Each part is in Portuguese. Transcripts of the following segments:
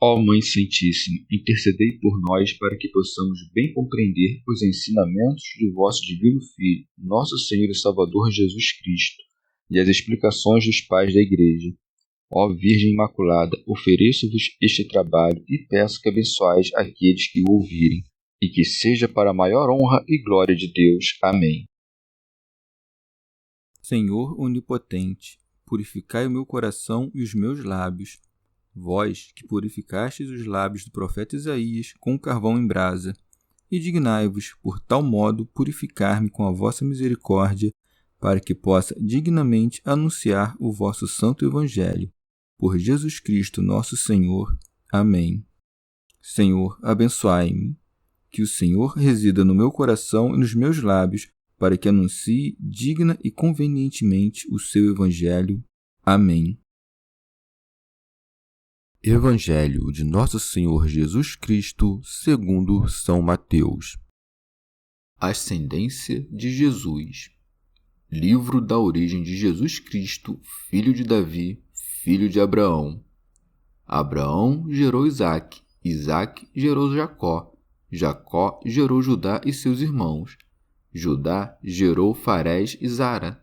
Ó Mãe Santíssima, intercedei por nós para que possamos bem compreender os ensinamentos de vosso Divino Filho, nosso Senhor e Salvador Jesus Cristo, e as explicações dos pais da Igreja. Ó Virgem Imaculada, ofereço-vos este trabalho e peço que abençoais aqueles que o ouvirem, e que seja para a maior honra e glória de Deus. Amém. Senhor onipotente, purificai o meu coração e os meus lábios. Vós, que purificastes os lábios do profeta Isaías com carvão em brasa, e dignai-vos, por tal modo, purificar-me com a vossa misericórdia, para que possa dignamente anunciar o vosso santo Evangelho. Por Jesus Cristo nosso Senhor. Amém. Senhor, abençoai-me. Que o Senhor resida no meu coração e nos meus lábios, para que anuncie digna e convenientemente o seu Evangelho. Amém. Evangelho de Nosso Senhor Jesus Cristo, segundo São Mateus. Ascendência de Jesus. Livro da origem de Jesus Cristo, filho de Davi, filho de Abraão. Abraão gerou Isaque, Isaque gerou Jacó, Jacó gerou Judá e seus irmãos. Judá gerou Farés e Zara,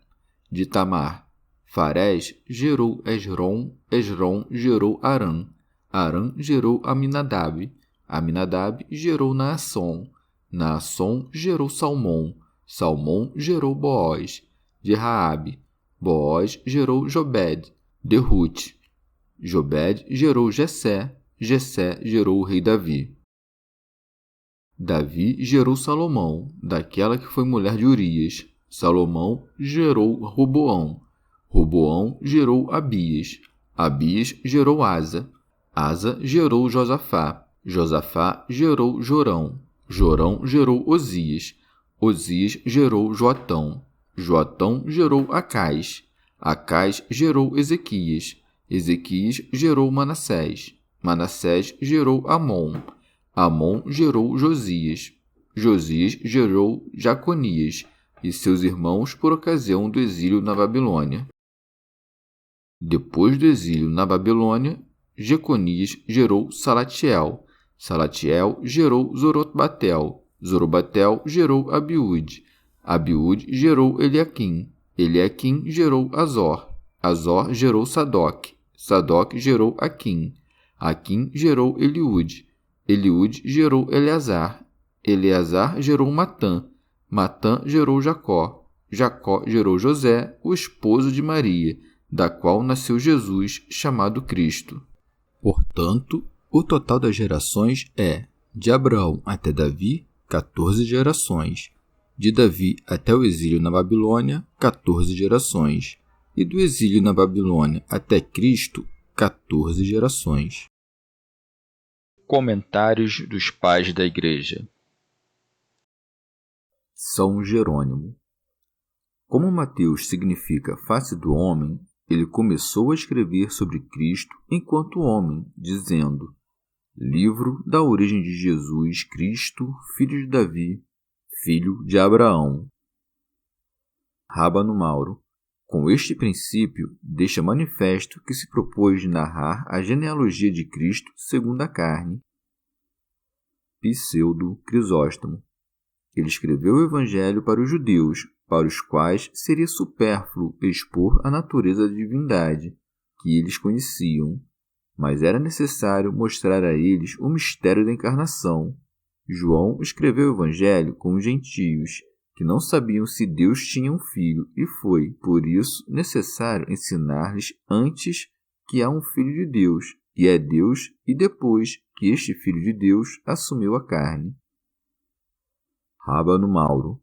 de Tamar. Farés gerou Esrom, Esrom gerou Arã, Arã gerou Aminadab, Aminadab gerou Naasson, Naasson gerou Salmão, Salmão gerou Boaz, de Raabe, Boaz gerou Jobed, de Rute, Jobed gerou Jessé, Jessé gerou o rei Davi. Davi gerou Salomão, daquela que foi mulher de Urias. Salomão gerou Roboão, Roboão gerou Abias, Abias gerou Asa, Asa gerou Josafá, Josafá gerou Jorão, Jorão gerou Osias, Osias gerou Joatão, Joatão gerou Acais, Acais gerou Ezequias, Ezequias gerou Manassés, Manassés gerou Amon, Amon gerou Josias, Josias gerou Jaconias e seus irmãos por ocasião do exílio na Babilônia. Depois do exílio na Babilônia, Jeconias gerou Salatiel, Salatiel gerou Zorobatel, Zorobatel gerou Abiúde, Abiúde gerou Eliaquim, Eliaquim gerou Azor, Azor gerou Sadoc, Sadoc gerou Aquim, Aquim gerou Eliúde, Eliúde gerou Eleazar, Eleazar gerou Matã, Matã gerou Jacó, Jacó gerou José, o esposo de Maria, da qual nasceu Jesus, chamado Cristo. Portanto, o total das gerações é, de Abraão até Davi, 14 gerações, de Davi até o exílio na Babilônia, 14 gerações, e do exílio na Babilônia até Cristo, 14 gerações. Comentários dos Pais da Igreja. São Jerônimo. Como Mateus significa face do homem, ele começou a escrever sobre Cristo enquanto homem, dizendo: Livro da origem de Jesus Cristo, filho de Davi, filho de Abraão. Rábano Mauro. Com este princípio, deixa manifesto que se propôs de narrar a genealogia de Cristo segundo a carne. Pseudo Crisóstomo. Ele escreveu o Evangelho para os judeus, para os quais seria supérfluo expor a natureza da divindade, que eles conheciam, mas era necessário mostrar a eles o mistério da encarnação. João escreveu o Evangelho com os gentios, que não sabiam se Deus tinha um filho, e foi, por isso, necessário ensinar-lhes antes que há um Filho de Deus, e é Deus, e depois que este Filho de Deus assumiu a carne. Rábano Mauro.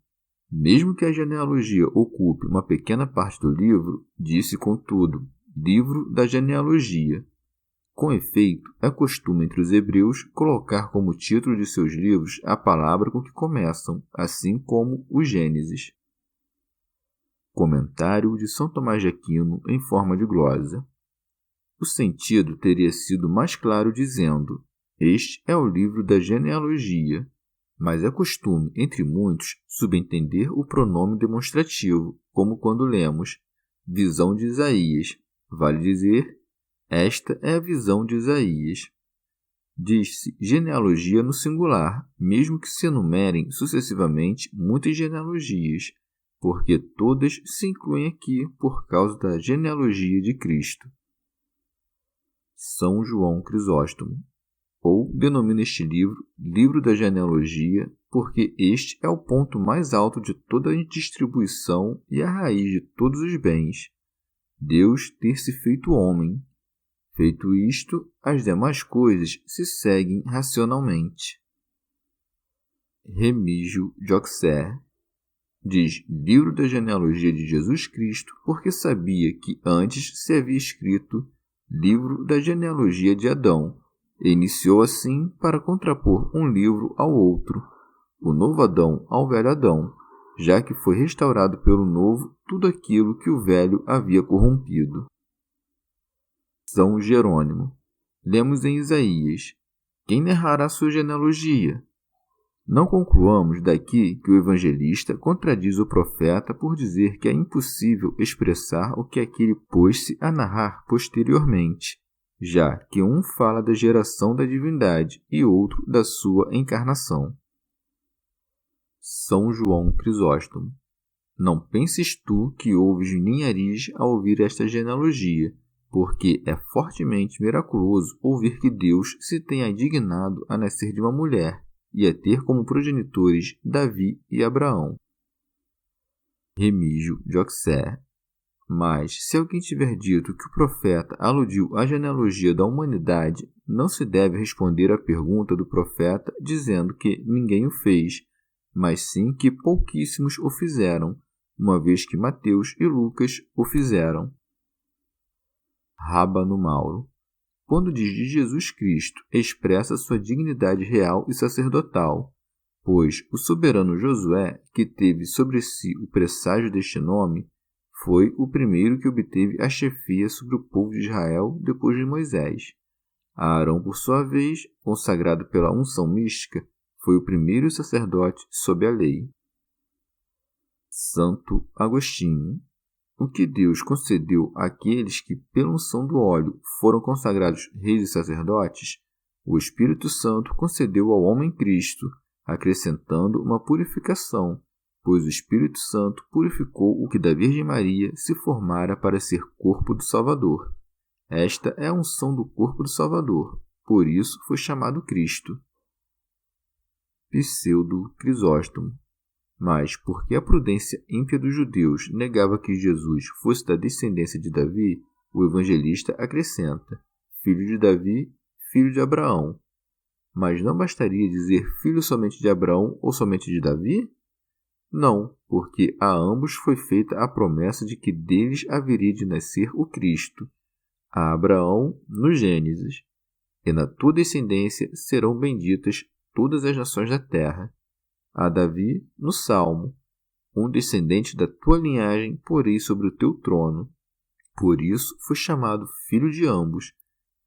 Mesmo que a genealogia ocupe uma pequena parte do livro, disse, contudo, livro da genealogia. Com efeito, é costume entre os hebreus colocar como título de seus livros a palavra com que começam, assim como o Gênesis. Comentário de São Tomás de Aquino em forma de glosa. O sentido teria sido mais claro dizendo: este é o livro da genealogia, mas é costume, entre muitos, subentender o pronome demonstrativo, como quando lemos visão de Isaías. Vale dizer, esta é a visão de Isaías. Diz-se genealogia no singular, mesmo que se enumerem sucessivamente muitas genealogias, porque todas se incluem aqui por causa da genealogia de Cristo. São João Crisóstomo, ou denomina este livro Livro da Genealogia, porque este é o ponto mais alto de toda a distribuição e a raiz de todos os bens. Deus ter se feito homem. Feito isto, as demais coisas se seguem racionalmente. Remígio de Auxerre diz Livro da Genealogia de Jesus Cristo, porque sabia que antes se havia escrito Livro da Genealogia de Adão, e iniciou assim para contrapor um livro ao outro, o novo Adão ao velho Adão, já que foi restaurado pelo novo tudo aquilo que o velho havia corrompido. São Jerônimo. Lemos em Isaías: quem narrará sua genealogia? Não concluamos daqui que o evangelista contradiz o profeta por dizer que é impossível expressar o que aquele pôs-se a narrar posteriormente, já que um fala da geração da divindade e outro da sua encarnação. São João Crisóstomo. Não penses tu que ouves ninhariz ao ouvir esta genealogia, porque é fortemente miraculoso ouvir que Deus se tenha dignado a nascer de uma mulher e a ter como progenitores Davi e Abraão. Remígio de Auxerre. Mas, se alguém tiver dito que o profeta aludiu à genealogia da humanidade, não se deve responder à pergunta do profeta dizendo que ninguém o fez, mas sim que pouquíssimos o fizeram, uma vez que Mateus e Lucas o fizeram. Rábano Mauro. Quando diz de Jesus Cristo, expressa sua dignidade real e sacerdotal, pois o soberano Josué, que teve sobre si o presságio deste nome, foi o primeiro que obteve a chefia sobre o povo de Israel depois de Moisés. Arão, por sua vez, consagrado pela unção mística, foi o primeiro sacerdote sob a lei. Santo Agostinho. O que Deus concedeu àqueles que, pela unção do óleo, foram consagrados reis e sacerdotes, o Espírito Santo concedeu ao homem Cristo, acrescentando uma purificação, pois o Espírito Santo purificou o que da Virgem Maria se formara para ser corpo do Salvador. Esta é a unção do corpo do Salvador, por isso foi chamado Cristo. Pseudo Crisóstomo. Mas, porque a prudência ímpia dos judeus negava que Jesus fosse da descendência de Davi, o evangelista acrescenta: filho de Davi, filho de Abraão. Mas não bastaria dizer filho somente de Abraão ou somente de Davi? Não, porque a ambos foi feita a promessa de que deles haveria de nascer o Cristo. A Abraão, no Gênesis: e na tua descendência serão benditas todas as nações da terra. A Davi, no Salmo: um descendente da tua linhagem porei sobre o teu trono. Por isso foi chamado filho de ambos,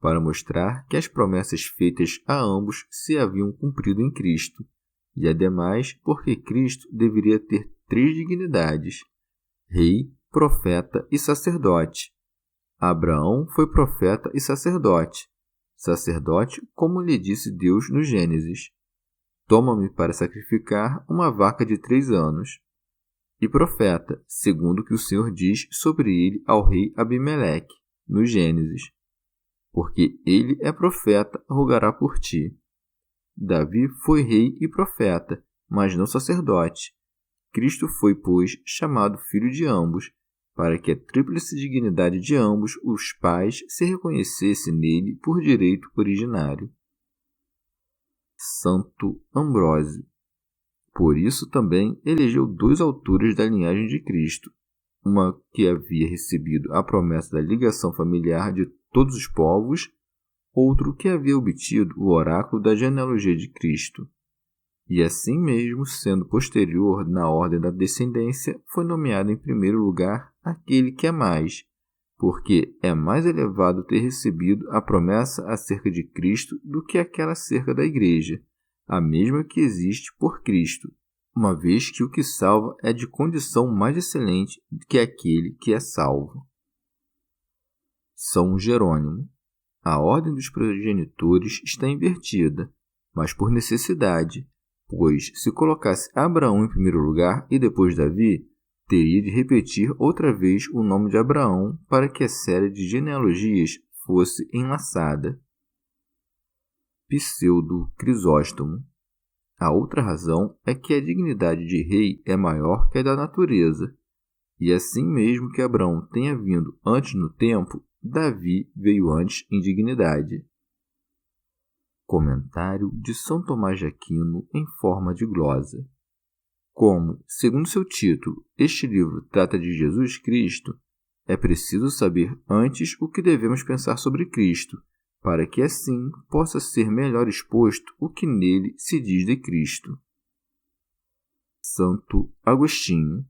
para mostrar que as promessas feitas a ambos se haviam cumprido em Cristo, e ademais porque Cristo deveria ter 3 dignidades: rei, profeta e sacerdote. Abraão foi profeta e sacerdote, como lhe disse Deus no Gênesis: toma-me para sacrificar uma vaca de 3 anos. E profeta, segundo o que o Senhor diz sobre ele ao rei Abimeleque, no Gênesis: porque ele é profeta, rogará por ti. Davi foi rei e profeta, mas não sacerdote. Cristo foi, pois, chamado filho de ambos, para que a tríplice dignidade de ambos os pais se reconhecesse nele por direito originário. Santo Ambrósio. Por isso também elegeu 2 autores da linhagem de Cristo, uma que havia recebido a promessa da ligação familiar de todos os povos, outro que havia obtido o oráculo da genealogia de Cristo. E assim mesmo, sendo posterior na ordem da descendência, foi nomeado em primeiro lugar aquele que é mais, porque é mais elevado ter recebido a promessa acerca de Cristo do que aquela acerca da Igreja, a mesma que existe por Cristo, uma vez que o que salva é de condição mais excelente do que aquele que é salvo. São Jerônimo. A ordem dos progenitores está invertida, mas por necessidade, pois se colocasse Abraão em primeiro lugar e depois Davi, teria de repetir outra vez o nome de Abraão para que a série de genealogias fosse enlaçada. Pseudo-Crisóstomo. A outra razão é que a dignidade de rei é maior que a da natureza, e assim mesmo que Abraão tenha vindo antes no tempo, Davi veio antes em dignidade. Comentário de São Tomás de Aquino em forma de glosa. Como, segundo seu título, este livro trata de Jesus Cristo, é preciso saber antes o que devemos pensar sobre Cristo, para que assim possa ser melhor exposto o que nele se diz de Cristo. Santo Agostinho.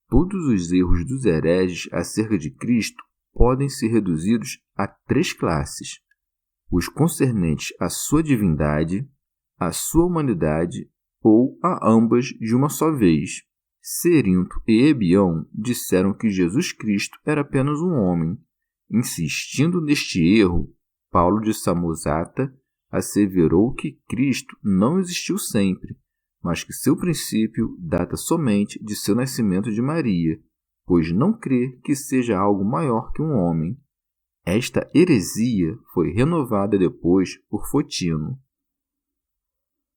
Todos os erros dos hereges acerca de Cristo podem ser reduzidos a 3 classes: os concernentes à sua divindade, à sua humanidade ou a ambas de uma só vez. Cerinto e Ebião disseram que Jesus Cristo era apenas um homem. Insistindo neste erro, Paulo de Samosata asseverou que Cristo não existiu sempre, mas que seu princípio data somente de seu nascimento de Maria, pois não crê que seja algo maior que um homem. Esta heresia foi renovada depois por Fotino.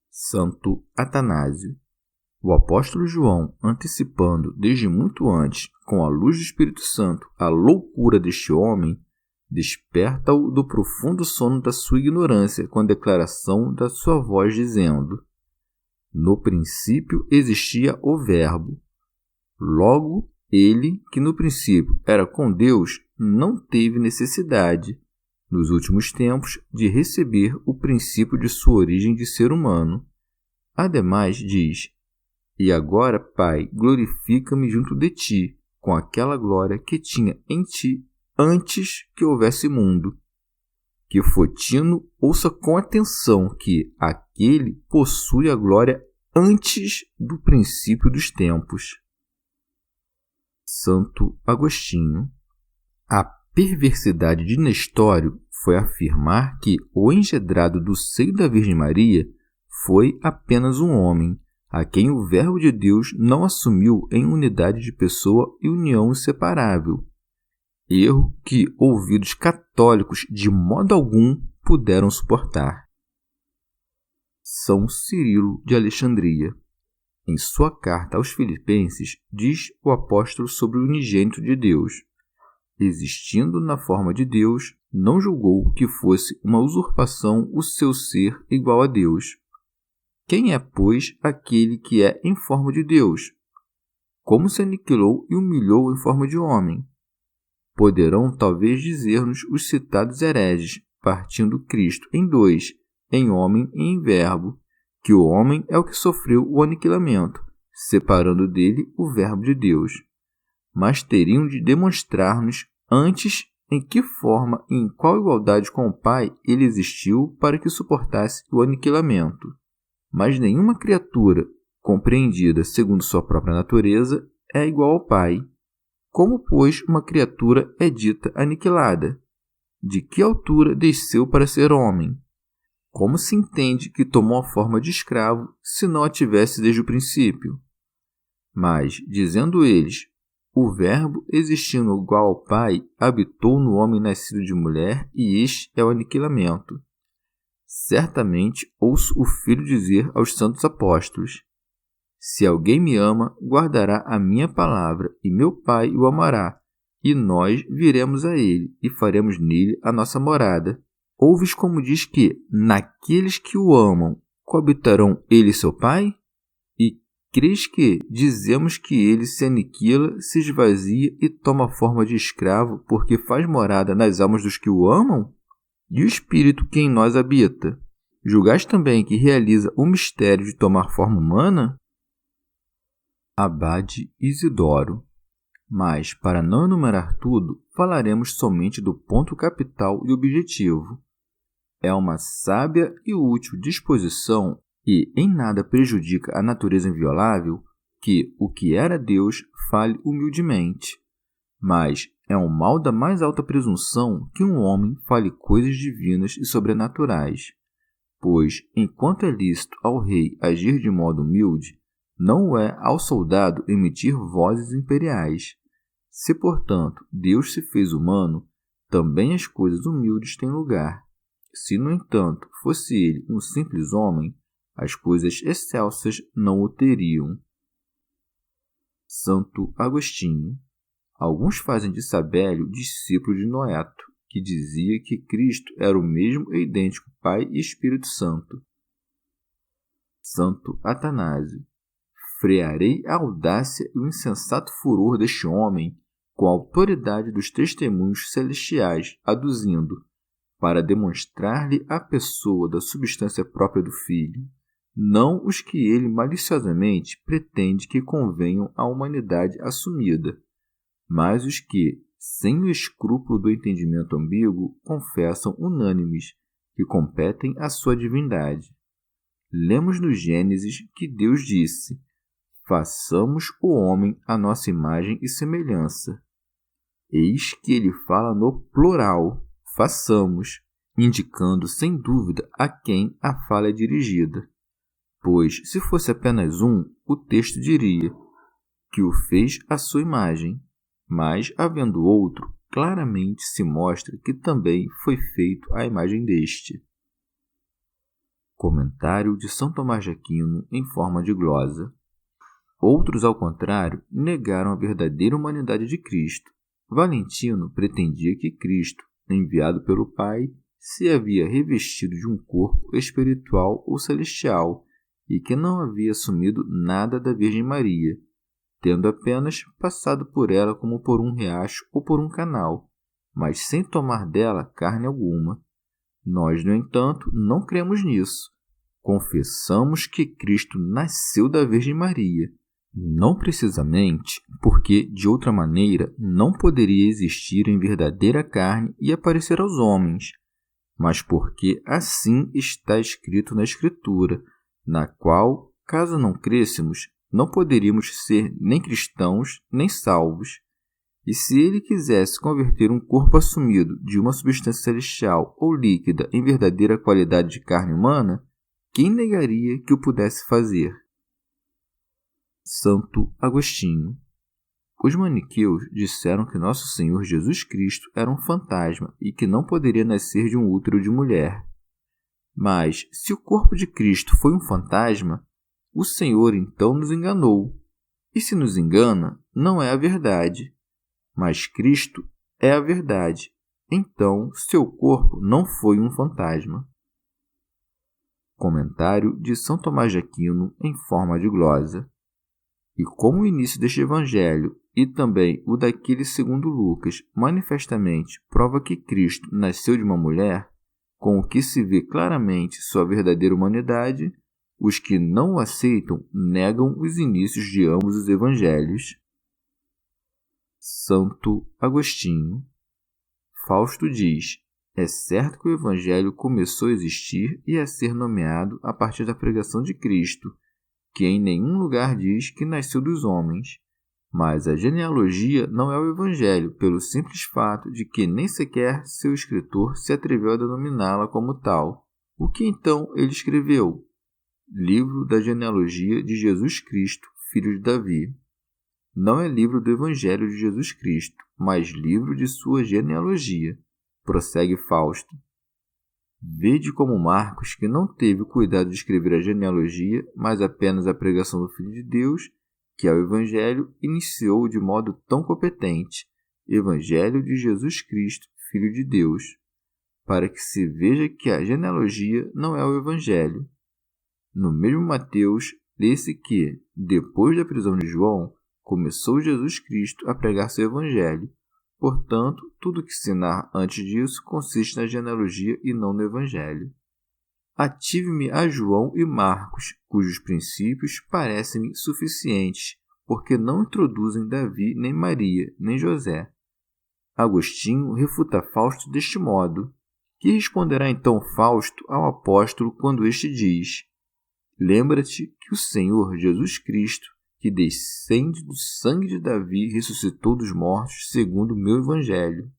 Santo Atanásio. O apóstolo João, antecipando desde muito antes, com a luz do Espírito Santo, a loucura deste homem, desperta-o do profundo sono da sua ignorância com a declaração da sua voz dizendo: no princípio existia o Verbo. Logo, ele, que no princípio era com Deus, não teve necessidade, nos últimos tempos, de receber o princípio de sua origem de ser humano. Ademais, diz: e agora, Pai, glorifica-me junto de ti, com aquela glória que tinha em ti antes que houvesse mundo. Que Fotino ouça com atenção que aquele possui a glória antes do princípio dos tempos. Santo Agostinho. A perversidade de Nestório foi afirmar que o engendrado do seio da Virgem Maria foi apenas um homem, a quem o Verbo de Deus não assumiu em unidade de pessoa e união inseparável. Erro que ouvidos católicos de modo algum puderam suportar. São Cirilo de Alexandria. Em sua carta aos Filipenses, diz o apóstolo sobre o unigênito de Deus: existindo na forma de Deus, não julgou que fosse uma usurpação o seu ser igual a Deus. Quem é, pois, aquele que é em forma de Deus? Como se aniquilou e humilhou em forma de homem? Poderão talvez dizer-nos os citados hereges, partindo Cristo em 2, em homem e em verbo, que o homem é o que sofreu o aniquilamento, separando dele o Verbo de Deus. Mas teriam de demonstrar-nos antes em que forma e em qual igualdade com o Pai ele existiu para que suportasse o aniquilamento. Mas nenhuma criatura, compreendida segundo sua própria natureza, é igual ao Pai. Como, pois, uma criatura é dita aniquilada? De que altura desceu para ser homem? Como se entende que tomou a forma de escravo, se não a tivesse desde o princípio? Mas, dizendo eles, o Verbo, existindo igual ao Pai, habitou no homem nascido de mulher, e este é o aniquilamento. Certamente ouço o Filho dizer aos santos apóstolos: se alguém me ama, guardará a minha palavra, e meu Pai o amará, e nós viremos a ele, e faremos nele a nossa morada. Ouves como diz que, naqueles que o amam, coabitarão ele e seu Pai? E crês que dizemos que ele se aniquila, se esvazia e toma forma de escravo, porque faz morada nas almas dos que o amam? E o Espírito que em nós habita, julgais também que realiza o mistério de tomar forma humana? Abade Isidoro. Mas, para não enumerar tudo, falaremos somente do ponto capital e objetivo. É uma sábia e útil disposição e em nada prejudica a natureza inviolável que o que era Deus fale humildemente. Mas, É um mal da mais alta presunção que um homem fale coisas divinas e sobrenaturais, pois, enquanto é lícito ao rei agir de modo humilde, não o é ao soldado emitir vozes imperiais. Se, portanto, Deus se fez humano, também as coisas humildes têm lugar. Se, no entanto, fosse ele um simples homem, as coisas excelsas não o teriam. Santo Agostinho. Alguns fazem de Sabélio discípulo de Noeto, que dizia que Cristo era o mesmo e idêntico Pai e Espírito Santo. Santo Atanásio. Frearei a audácia e o insensato furor deste homem com a autoridade dos testemunhos celestiais, aduzindo, para demonstrar-lhe a pessoa da substância própria do Filho, não os que ele maliciosamente pretende que convenham à humanidade assumida, mas os que, sem o escrúpulo do entendimento ambíguo, confessam unânimes que competem à sua divindade. Lemos no Gênesis que Deus disse: façamos o homem à nossa imagem e semelhança. Eis que ele fala no plural, façamos, indicando sem dúvida a quem a fala é dirigida. Pois, se fosse apenas um, o texto diria que o fez à sua imagem, mas, havendo outro, claramente se mostra que também foi feito à imagem deste. Comentário de São Tomás de Aquino em forma de glosa. Outros, ao contrário, negaram a verdadeira humanidade de Cristo. Valentino pretendia que Cristo, enviado pelo Pai, se havia revestido de um corpo espiritual ou celestial e que não havia assumido nada da Virgem Maria, tendo apenas passado por ela como por um riacho ou por um canal, mas sem tomar dela carne alguma. Nós, no entanto, não cremos nisso. Confessamos que Cristo nasceu da Virgem Maria, não precisamente porque, de outra maneira, não poderia existir em verdadeira carne e aparecer aos homens, mas porque assim está escrito na Escritura, na qual, caso não crêssemos, não poderíamos ser nem cristãos nem salvos. E se ele quisesse converter um corpo assumido de uma substância celestial ou líquida em verdadeira qualidade de carne humana, quem negaria que o pudesse fazer? Santo Agostinho. Os maniqueus disseram que Nosso Senhor Jesus Cristo era um fantasma e que não poderia nascer de um útero de mulher. Mas, se o corpo de Cristo foi um fantasma, o Senhor então nos enganou. E se nos engana, não é a verdade. Mas Cristo é a verdade. Então, seu corpo não foi um fantasma. Comentário de São Tomás de Aquino em forma de glosa. E como o início deste evangelho e também o daquele segundo Lucas manifestamente prova que Cristo nasceu de uma mulher, com o que se vê claramente sua verdadeira humanidade, os que não o aceitam negam os inícios de ambos os evangelhos. Santo Agostinho. Fausto diz: é certo que o evangelho começou a existir e a ser nomeado a partir da pregação de Cristo, que em nenhum lugar diz que nasceu dos homens. Mas a genealogia não é o Evangelho, pelo simples fato de que nem sequer seu escritor se atreveu a denominá-la como tal. O que então ele escreveu? Livro da genealogia de Jesus Cristo, filho de Davi. Não é livro do Evangelho de Jesus Cristo, mas livro de sua genealogia. Prossegue Fausto. Vede como Marcos, que não teve o cuidado de escrever a genealogia, mas apenas a pregação do Filho de Deus, que é o Evangelho, iniciou de modo tão competente, Evangelho de Jesus Cristo, Filho de Deus, para que se veja que a genealogia não é o Evangelho. No mesmo Mateus, lê-se que, depois da prisão de João, começou Jesus Cristo a pregar seu Evangelho. Portanto, tudo que se narra antes disso consiste na genealogia e não no Evangelho. Ative-me a João e Marcos, cujos princípios parecem-me suficientes, porque não introduzem Davi, nem Maria, nem José. Agostinho refuta Fausto deste modo. Que responderá então Fausto ao apóstolo quando este diz: lembra-te que o Senhor Jesus Cristo que descende do sangue de Davi, ressuscitou dos mortos, segundo o meu evangelho.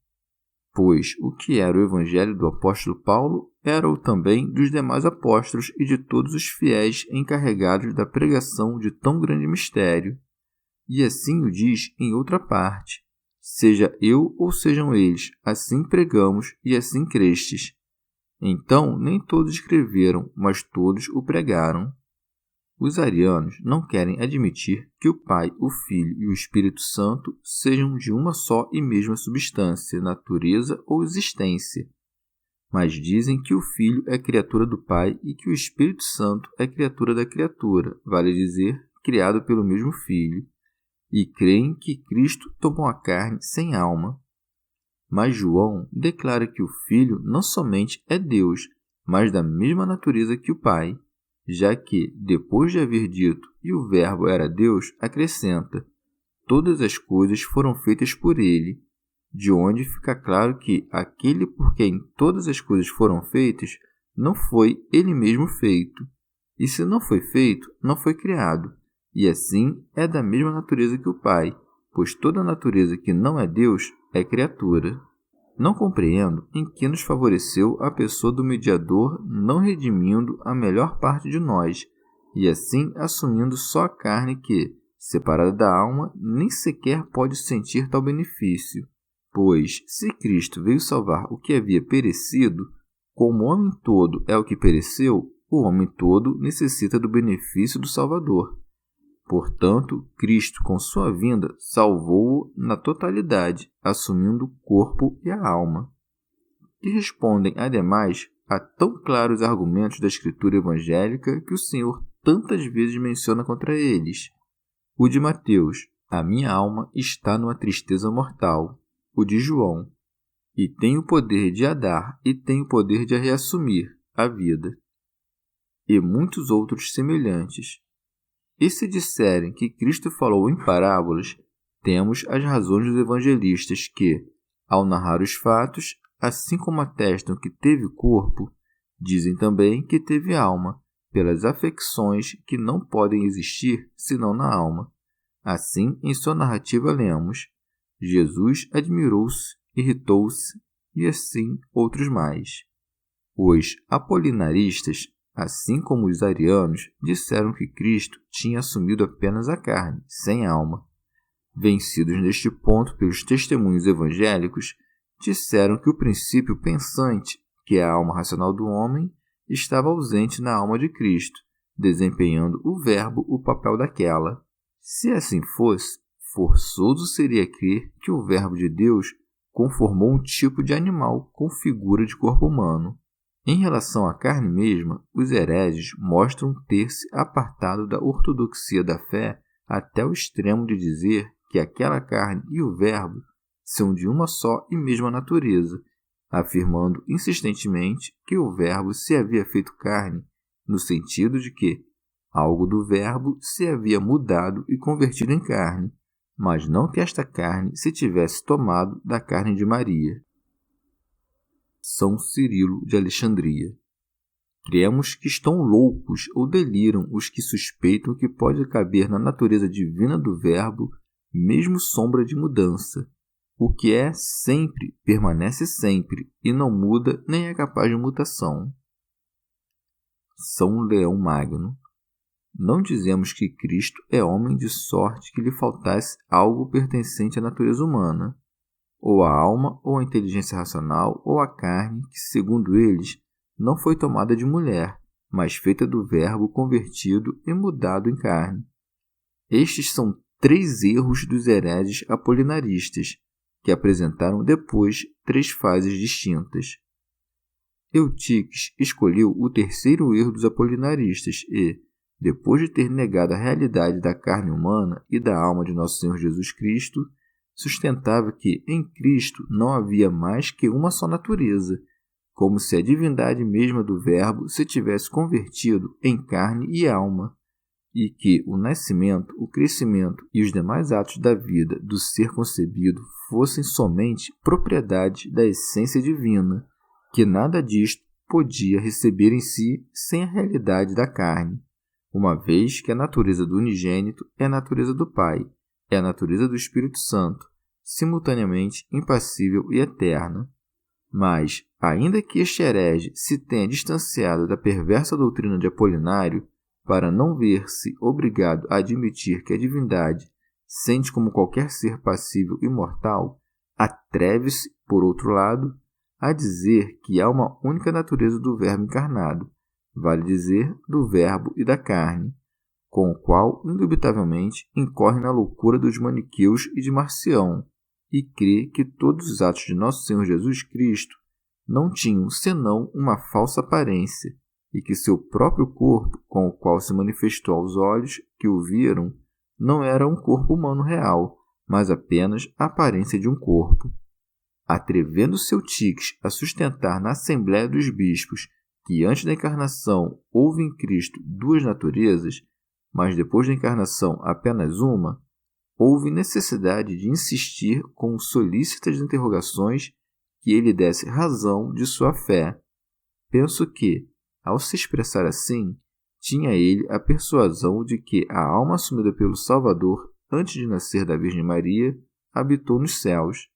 Pois o que era o evangelho do apóstolo Paulo era o também dos demais apóstolos e de todos os fiéis encarregados da pregação de tão grande mistério. E assim o diz em outra parte: seja eu ou sejam eles, assim pregamos e assim crestes. Então nem todos escreveram, mas todos o pregaram. Os arianos não querem admitir que o Pai, o Filho e o Espírito Santo sejam de uma só e mesma substância, natureza ou existência, mas dizem que o Filho é criatura do Pai e que o Espírito Santo é criatura da criatura, vale dizer, criado pelo mesmo Filho, e creem que Cristo tomou a carne sem alma. Mas João declara que o Filho não somente é Deus, mas da mesma natureza que o Pai, já que, depois de haver dito "e o Verbo era Deus", acrescenta: todas as coisas foram feitas por ele, de onde fica claro que aquele por quem todas as coisas foram feitas não foi ele mesmo feito, e se não foi feito, não foi criado, e assim é da mesma natureza que o Pai, pois toda natureza que não é Deus é criatura. Não compreendo em que nos favoreceu a pessoa do mediador não redimindo a melhor parte de nós, e assim assumindo só a carne que, separada da alma, nem sequer pode sentir tal benefício. Pois, se Cristo veio salvar o que havia perecido, como o homem todo é o que pereceu, o homem todo necessita do benefício do Salvador. Portanto, Cristo, com sua vinda, salvou-o na totalidade, assumindo o corpo e a alma. Que respondem, ademais, a tão claros argumentos da Escritura evangélica que o Senhor tantas vezes menciona contra eles. O de Mateus: a minha alma está numa tristeza mortal. O de João: e tem o poder de a dar e tem o poder de a reassumir, a vida. E muitos outros semelhantes. E se disserem que Cristo falou em parábolas, temos as razões dos evangelistas que, ao narrar os fatos, assim como atestam que teve corpo, dizem também que teve alma, pelas afecções que não podem existir senão na alma. Assim, em sua narrativa lemos: Jesus admirou-se, irritou-se, e assim outros mais. Os apolinaristas, assim como os arianos, disseram que Cristo tinha assumido apenas a carne, sem alma. Vencidos neste ponto pelos testemunhos evangélicos, disseram que o princípio pensante, que é a alma racional do homem, estava ausente na alma de Cristo, desempenhando o Verbo o papel daquela. Se assim fosse, forçoso seria crer que o Verbo de Deus conformou um tipo de animal com figura de corpo humano. Em relação à carne mesma, os hereges mostram ter-se apartado da ortodoxia da fé até o extremo de dizer que aquela carne e o Verbo são de uma só e mesma natureza, afirmando insistentemente que o Verbo se havia feito carne, no sentido de que algo do Verbo se havia mudado e convertido em carne, mas não que esta carne se tivesse tomado da carne de Maria. São Cirilo de Alexandria. Cremos que estão loucos ou deliram os que suspeitam que pode caber na natureza divina do Verbo mesmo sombra de mudança. O que é sempre permanece sempre e não muda nem é capaz de mutação. São Leão Magno. Não dizemos que Cristo é homem de sorte que lhe faltasse algo pertencente à natureza humana, ou a alma, ou a inteligência racional, ou a carne, que, segundo eles, não foi tomada de mulher, mas feita do Verbo convertido e mudado em carne. Estes são 3 erros dos hereges apolinaristas, que apresentaram depois 3 fases distintas. Eutiques escolheu o terceiro erro dos apolinaristas e, depois de ter negado a realidade da carne humana e da alma de nosso Senhor Jesus Cristo, sustentava que em Cristo não havia mais que uma só natureza, como se a divindade mesma do Verbo se tivesse convertido em carne e alma, e que o nascimento, o crescimento e os demais atos da vida do ser concebido fossem somente propriedade da essência divina, que nada disto podia receber em si sem a realidade da carne, uma vez que a natureza do unigênito é a natureza do Pai, é a natureza do Espírito Santo, simultaneamente impassível e eterna. Mas, ainda que este herege se tenha distanciado da perversa doutrina de Apolinário, para não ver-se obrigado a admitir que a divindade sente como qualquer ser passível e mortal, atreve-se, por outro lado, a dizer que há uma única natureza do Verbo encarnado, vale dizer, do Verbo e da carne, com o qual, indubitavelmente, incorre na loucura dos maniqueus e de Marcião, e crê que todos os atos de Nosso Senhor Jesus Cristo não tinham senão uma falsa aparência, e que seu próprio corpo, com o qual se manifestou aos olhos que o viram, não era um corpo humano real, mas apenas a aparência de um corpo. Atrevendo-se Eutiques a sustentar na Assembleia dos Bispos que antes da encarnação houve em Cristo duas naturezas, mas depois da encarnação apenas uma, houve necessidade de insistir com solícitas interrogações que ele desse razão de sua fé. Penso que, ao se expressar assim, tinha ele a persuasão de que a alma assumida pelo Salvador antes de nascer da Virgem Maria habitou nos céus.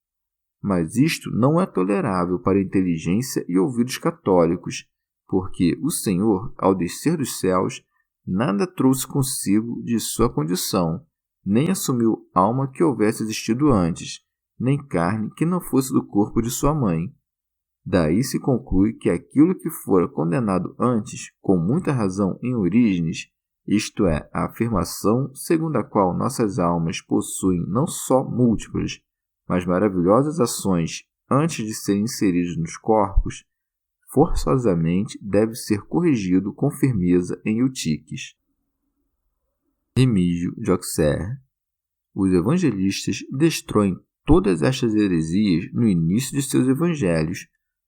Mas isto não é tolerável para a inteligência e ouvidos católicos, porque o Senhor, ao descer dos céus, nada trouxe consigo de sua condição, nem assumiu alma que houvesse existido antes, nem carne que não fosse do corpo de sua mãe. Daí se conclui que aquilo que fora condenado antes, com muita razão em Orígenes, isto é, a afirmação segundo a qual nossas almas possuem não só múltiplas, mas maravilhosas ações antes de serem inseridas nos corpos, forçosamente deve ser corrigido com firmeza em Eutiques. Remígio de Auxerre. Os evangelistas destroem todas estas heresias no início de seus evangelhos,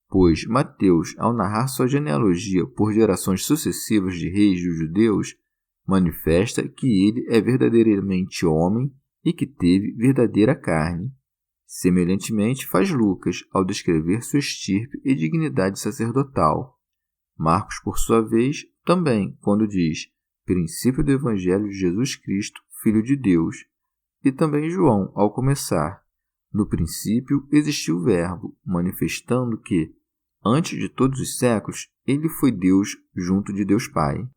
pois Mateus, ao narrar sua genealogia por gerações sucessivas de reis dos judeus, manifesta que ele é verdadeiramente homem e que teve verdadeira carne. Semelhantemente faz Lucas ao descrever sua estirpe e dignidade sacerdotal. Marcos, por sua vez, também, quando diz princípio do Evangelho de Jesus Cristo, Filho de Deus, e também João, ao começar, no princípio existiu o Verbo, manifestando que, antes de todos os séculos, ele foi Deus junto de Deus Pai.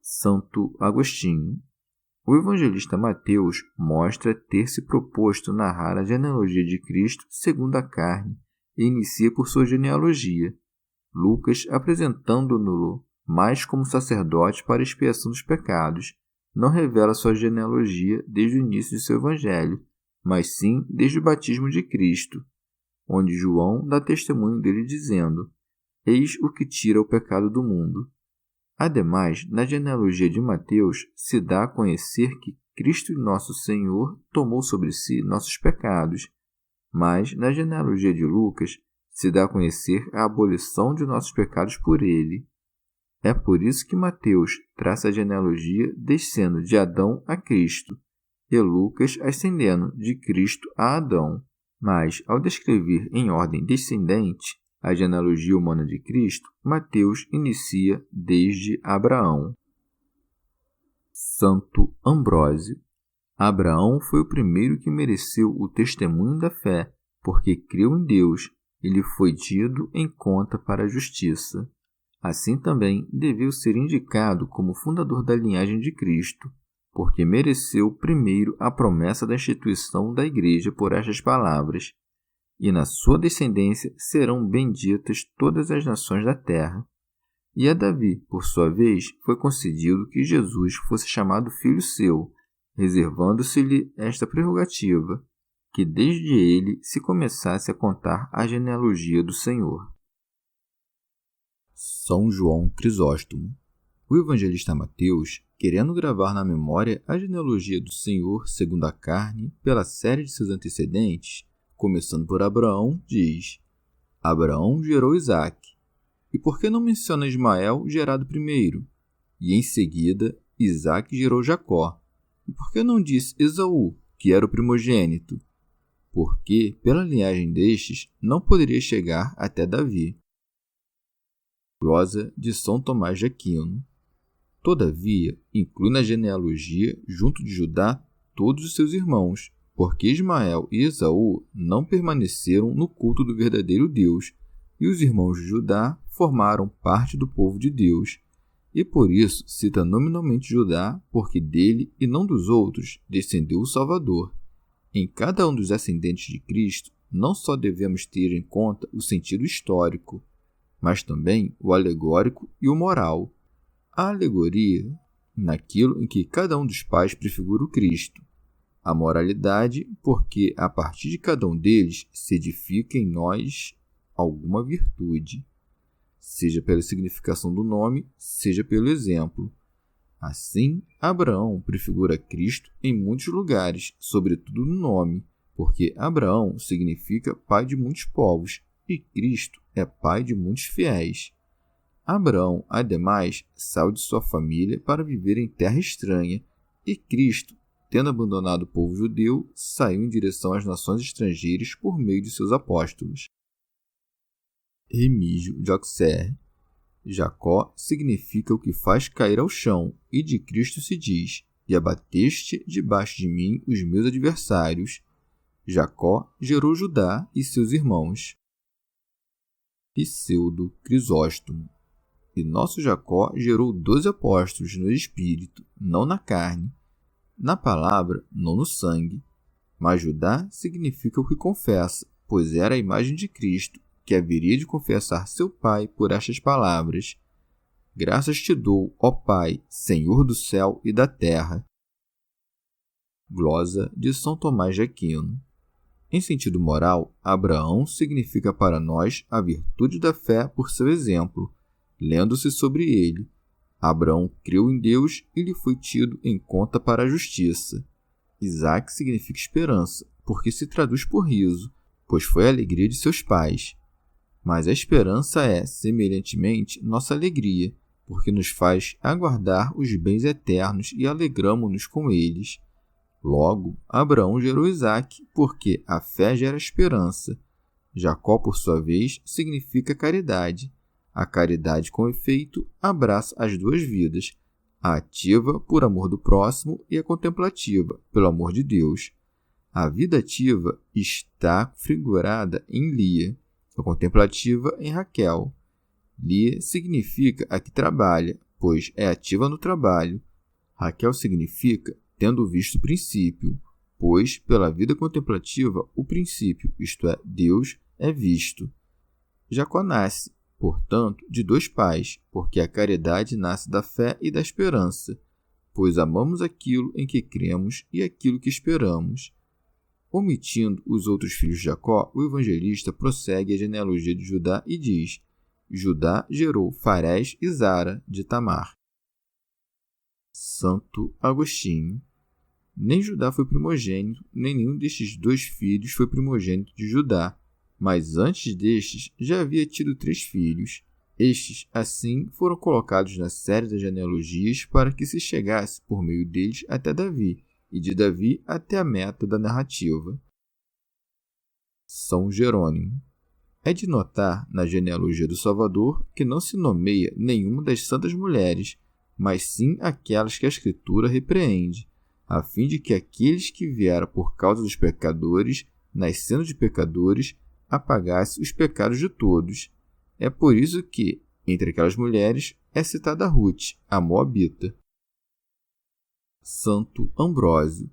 Santo Agostinho. O evangelista Mateus mostra ter se proposto narrar a genealogia de Cristo segundo a carne e inicia por sua genealogia, Lucas apresentando-no mais como sacerdote para a expiação dos pecados, não revela sua genealogia desde o início de seu evangelho, mas sim desde o batismo de Cristo, onde João dá testemunho dele dizendo: Eis o que tira o pecado do mundo. Ademais, na genealogia de Mateus se dá a conhecer que Cristo nosso Senhor tomou sobre si nossos pecados, mas na genealogia de Lucas se dá a conhecer a abolição de nossos pecados por ele. É por isso que Mateus traça a genealogia descendo de Adão a Cristo, e Lucas ascendendo de Cristo a Adão. Mas, ao descrever em ordem descendente a genealogia humana de Cristo, Mateus inicia desde Abraão. Santo Ambrósio. Abraão foi o primeiro que mereceu o testemunho da fé, porque creu em Deus e lhe foi tido em conta para a justiça. Assim também deveu ser indicado como fundador da linhagem de Cristo, porque mereceu primeiro a promessa da instituição da Igreja por estas palavras: e na sua descendência serão benditas todas as nações da terra. E a Davi, por sua vez, foi concedido que Jesus fosse chamado filho seu, reservando-se-lhe esta prerrogativa, que desde ele se começasse a contar a genealogia do Senhor. São João Crisóstomo. O evangelista Mateus, querendo gravar na memória a genealogia do Senhor segundo a carne pela série de seus antecedentes, começando por Abraão, diz: Abraão gerou Isaque. E por que não menciona Ismael gerado primeiro? E em seguida, Isaque gerou Jacó. E por que não diz Esaú, que era o primogênito? Porque, pela linhagem destes, não poderia chegar até Davi. Glosa de São Tomás de Aquino. Todavia, inclui na genealogia, junto de Judá, todos os seus irmãos, porque Ismael e Esaú não permaneceram no culto do verdadeiro Deus, e os irmãos de Judá formaram parte do povo de Deus. E por isso cita nominalmente Judá, porque dele e não dos outros descendeu o Salvador. Em cada um dos ascendentes de Cristo, não só devemos ter em conta o sentido histórico, mas também o alegórico e o moral. A alegoria, naquilo em que cada um dos pais prefigura o Cristo. A moralidade, porque a partir de cada um deles se edifica em nós alguma virtude, seja pela significação do nome, seja pelo exemplo. Assim, Abraão prefigura Cristo em muitos lugares, sobretudo no nome, porque Abraão significa pai de muitos povos e Cristo é pai de muitos fiéis. Abraão, ademais, saiu de sua família para viver em terra estranha, e Cristo, tendo abandonado o povo judeu, saiu em direção às nações estrangeiras por meio de seus apóstolos. Remígio de Auxerre. Jacó significa o que faz cair ao chão, e de Cristo se diz: e abateste debaixo de mim os meus adversários. Jacó gerou Judá e seus irmãos. Pseudo Crisóstomo. E nosso Jacó gerou 12 apóstolos no espírito, não na carne, na palavra, não no sangue. Mas Judá significa o que confessa, pois era a imagem de Cristo, que haveria de confessar seu Pai por estas palavras: graças te dou, ó Pai, Senhor do céu e da terra. Glosa de São Tomás de Aquino. Em sentido moral, Abraão significa para nós a virtude da fé por seu exemplo, lendo-se sobre ele. Abraão creu em Deus e lhe foi tido em conta para a justiça. Isaac significa esperança, porque se traduz por riso, pois foi a alegria de seus pais. Mas a esperança é, semelhantemente, nossa alegria, porque nos faz aguardar os bens eternos e alegramo-nos com eles. Logo, Abraão gerou Isaac, porque a fé gera esperança. Jacó, por sua vez, significa caridade. A caridade, com efeito, abraça as duas vidas, a ativa por amor do próximo e a contemplativa pelo amor de Deus. A vida ativa está figurada em Lia, a contemplativa em Raquel. Lia significa a que trabalha, pois é ativa no trabalho. Raquel significa tendo visto o princípio, pois pela vida contemplativa o princípio, isto é, Deus, é visto. Jacó nasce, portanto, de dois pais, porque a caridade nasce da fé e da esperança, pois amamos aquilo em que cremos e aquilo que esperamos. Omitindo os outros filhos de Jacó, o evangelista prossegue a genealogia de Judá e diz: Judá gerou Farés e Zara de Tamar. Santo Agostinho. Nem Judá foi primogênito, nem nenhum destes dois filhos foi primogênito de Judá, mas antes destes já havia tido 3 filhos. Estes, assim, foram colocados na série das genealogias para que se chegasse por meio deles até Davi, e de Davi até a meta da narrativa. São Jerônimo. É de notar na genealogia do Salvador que não se nomeia nenhuma das santas mulheres, mas sim aquelas que a Escritura repreende, a fim de que aqueles que vieram por causa dos pecadores, nascendo de pecadores, apagasse os pecados de todos. É por isso que, entre aquelas mulheres, é citada Ruth, a Moabita. Santo Ambrósio.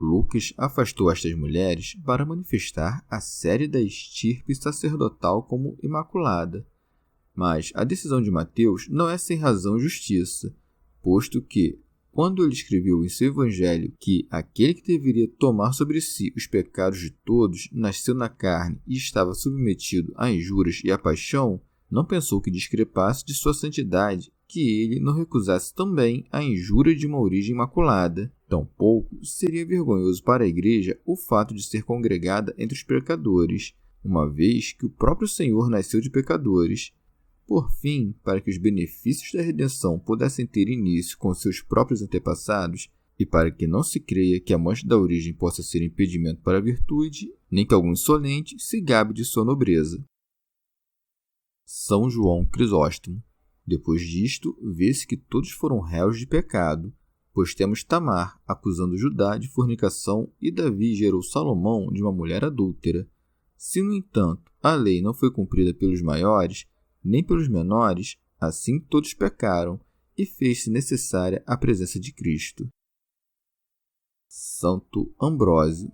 Lucas afastou estas mulheres para manifestar a série da estirpe sacerdotal como imaculada. Mas a decisão de Mateus não é sem razão e justiça, posto que, quando ele escreveu em seu evangelho que aquele que deveria tomar sobre si os pecados de todos nasceu na carne e estava submetido a injúrias e à paixão, não pensou que discrepasse de sua santidade que ele não recusasse também a injúria de uma origem imaculada. Tampouco seria vergonhoso para a Igreja o fato de ser congregada entre os pecadores, uma vez que o próprio Senhor nasceu de pecadores. Por fim, para que os benefícios da redenção pudessem ter início com seus próprios antepassados, e para que não se creia que a mancha da origem possa ser impedimento para a virtude, nem que algum insolente se gabe de sua nobreza. São João Crisóstomo. Depois disto, vê-se que todos foram réus de pecado, pois temos Tamar acusando Judá de fornicação e Davi gerou Salomão de uma mulher adúltera. Se, no entanto, a lei não foi cumprida pelos maiores, nem pelos menores, assim todos pecaram, e fez-se necessária a presença de Cristo. Santo Ambrósio.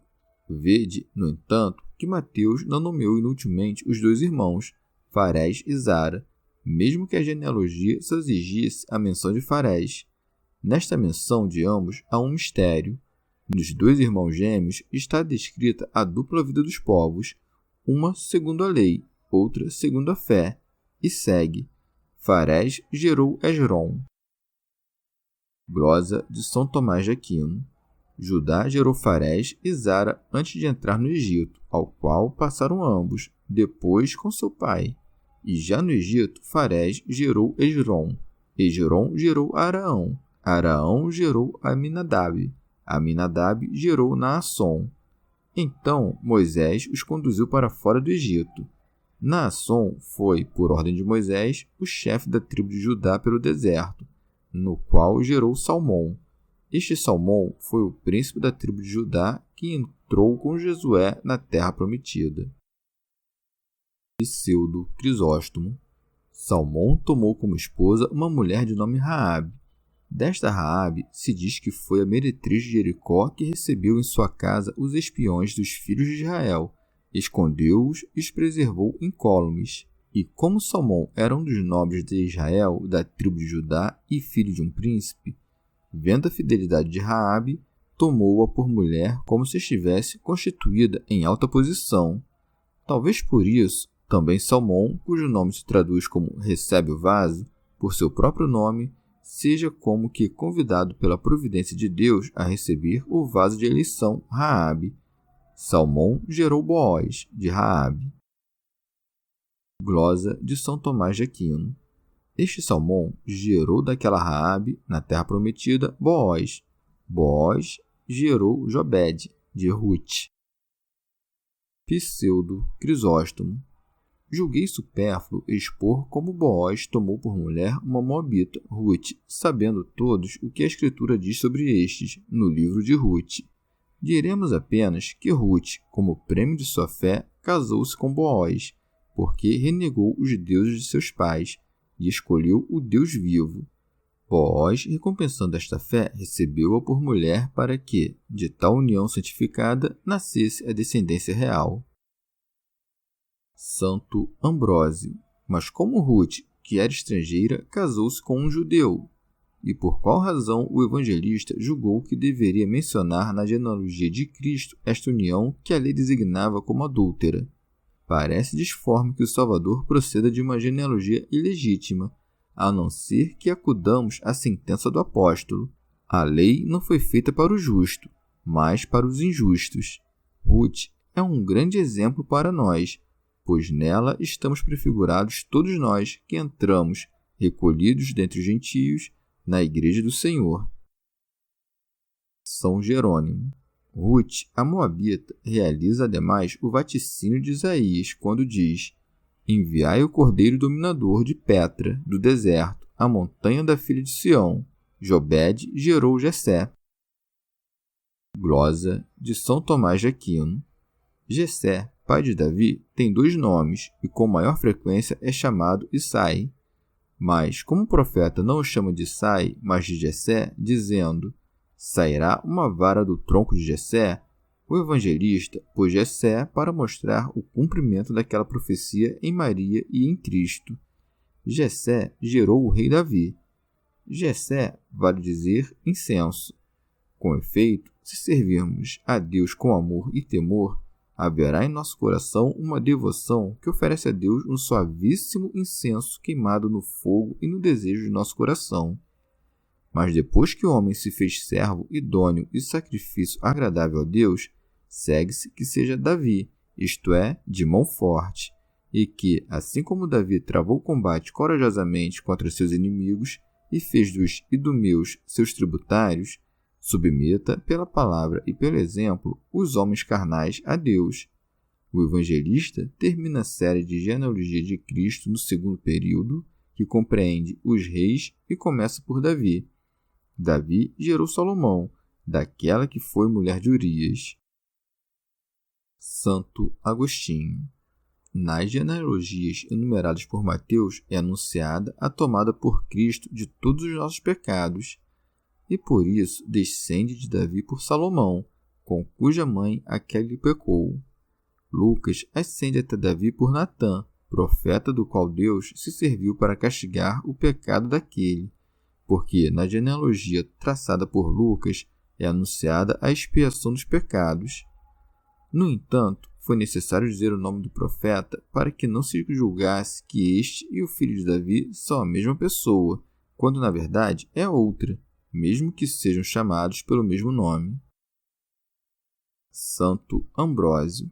Vede, no entanto, que Mateus não nomeou inutilmente os dois irmãos, Farés e Zara, mesmo que a genealogia só exigisse a menção de Farés. Nesta menção de ambos há um mistério. Nos dois irmãos gêmeos está descrita a dupla vida dos povos, uma segundo a lei, outra segundo a fé, e segue. Farés gerou Esrom. Glosa de São Tomás de Aquino. Judá gerou Farés e Zara antes de entrar no Egito, ao qual passaram ambos, depois com seu pai. E já no Egito, Farés gerou Esrom. Esrom gerou Araão. Araão gerou Aminadab. Aminadab gerou Naasson. Então Moisés os conduziu para fora do Egito. Naasson foi, por ordem de Moisés, o chefe da tribo de Judá pelo deserto, no qual gerou Salmão. Este Salmão foi o príncipe da tribo de Judá que entrou com Josué na terra prometida. Pseudo Crisóstomo. Salmão tomou como esposa uma mulher de nome Raabe. Desta Raabe se diz que foi a meretriz de Jericó que recebeu em sua casa os espiões dos filhos de Israel, escondeu-os e os preservou incólumes. E como Salmão era um dos nobres de Israel, da tribo de Judá e filho de um príncipe, vendo a fidelidade de Raabe, tomou-a por mulher como se estivesse constituída em alta posição. Talvez por isso, também Salmão, cujo nome se traduz como recebe o vaso, por seu próprio nome, seja como que convidado pela providência de Deus a receber o vaso de eleição Raabe. Salmão gerou Boaz, de Raabe. Glosa de São Tomás de Aquino. Este Salmão gerou daquela Raabe, na terra prometida, Boaz. Boaz gerou Jobed, de Ruth. Pseudo Crisóstomo. Julguei supérfluo expor como Boaz tomou por mulher uma moabita, Ruth, sabendo todos o que a Escritura diz sobre estes, no livro de Ruth. Diremos apenas que Ruth, como prêmio de sua fé, casou-se com Boaz, porque renegou os deuses de seus pais e escolheu o Deus vivo. Boaz, recompensando esta fé, recebeu-a por mulher para que, de tal união santificada, nascesse a descendência real. Santo Ambrósio. Mas como Ruth, que era estrangeira, casou-se com um judeu? E por qual razão o evangelista julgou que deveria mencionar na genealogia de Cristo esta união que a lei designava como adúltera? Parece disforme que o Salvador proceda de uma genealogia ilegítima, a não ser que acudamos à sentença do apóstolo. A lei não foi feita para o justo, mas para os injustos. Ruth é um grande exemplo para nós, pois nela estamos prefigurados todos nós que entramos, recolhidos dentre os gentios, na Igreja do Senhor. São Jerônimo. Ruth, a moabita, realiza ademais o vaticínio de Isaías, quando diz: Enviai o cordeiro dominador de Petra, do deserto, a montanha da filha de Sião. Jobed gerou Jessé. Glosa de São Tomás de Aquino. Jessé, pai de Davi, tem dois nomes e com maior frequência é chamado Isai. Mas, como o profeta não o chama de Isai, mas de Jessé, dizendo: sairá uma vara do tronco de Jessé, o evangelista pôs Jessé para mostrar o cumprimento daquela profecia em Maria e em Cristo. Jessé gerou o rei Davi. Jessé vale dizer incenso. Com efeito, se servirmos a Deus com amor e temor, haverá em nosso coração uma devoção que oferece a Deus um suavíssimo incenso queimado no fogo e no desejo de nosso coração. Mas depois que o homem se fez servo idôneo e sacrifício agradável a Deus, segue-se que seja Davi, isto é, de mão forte, e que, assim como Davi travou o combate corajosamente contra seus inimigos e fez dos idumeus seus tributários, submeta, pela palavra e pelo exemplo, os homens carnais a Deus. O evangelista termina a série de genealogia de Cristo no segundo período, que compreende os reis e começa por Davi. Davi gerou Salomão, daquela que foi mulher de Urias. Santo Agostinho. Nas genealogias enumeradas por Mateus é anunciada a tomada por Cristo de todos os nossos pecados, e por isso descende de Davi por Salomão, com cuja mãe aquele pecou. Lucas ascende até Davi por Natã, profeta do qual Deus se serviu para castigar o pecado daquele, porque na genealogia traçada por Lucas é anunciada a expiação dos pecados. No entanto, foi necessário dizer o nome do profeta para que não se julgasse que este e o filho de Davi são a mesma pessoa, quando na verdade é outra, mesmo que sejam chamados pelo mesmo nome. Santo Ambrósio.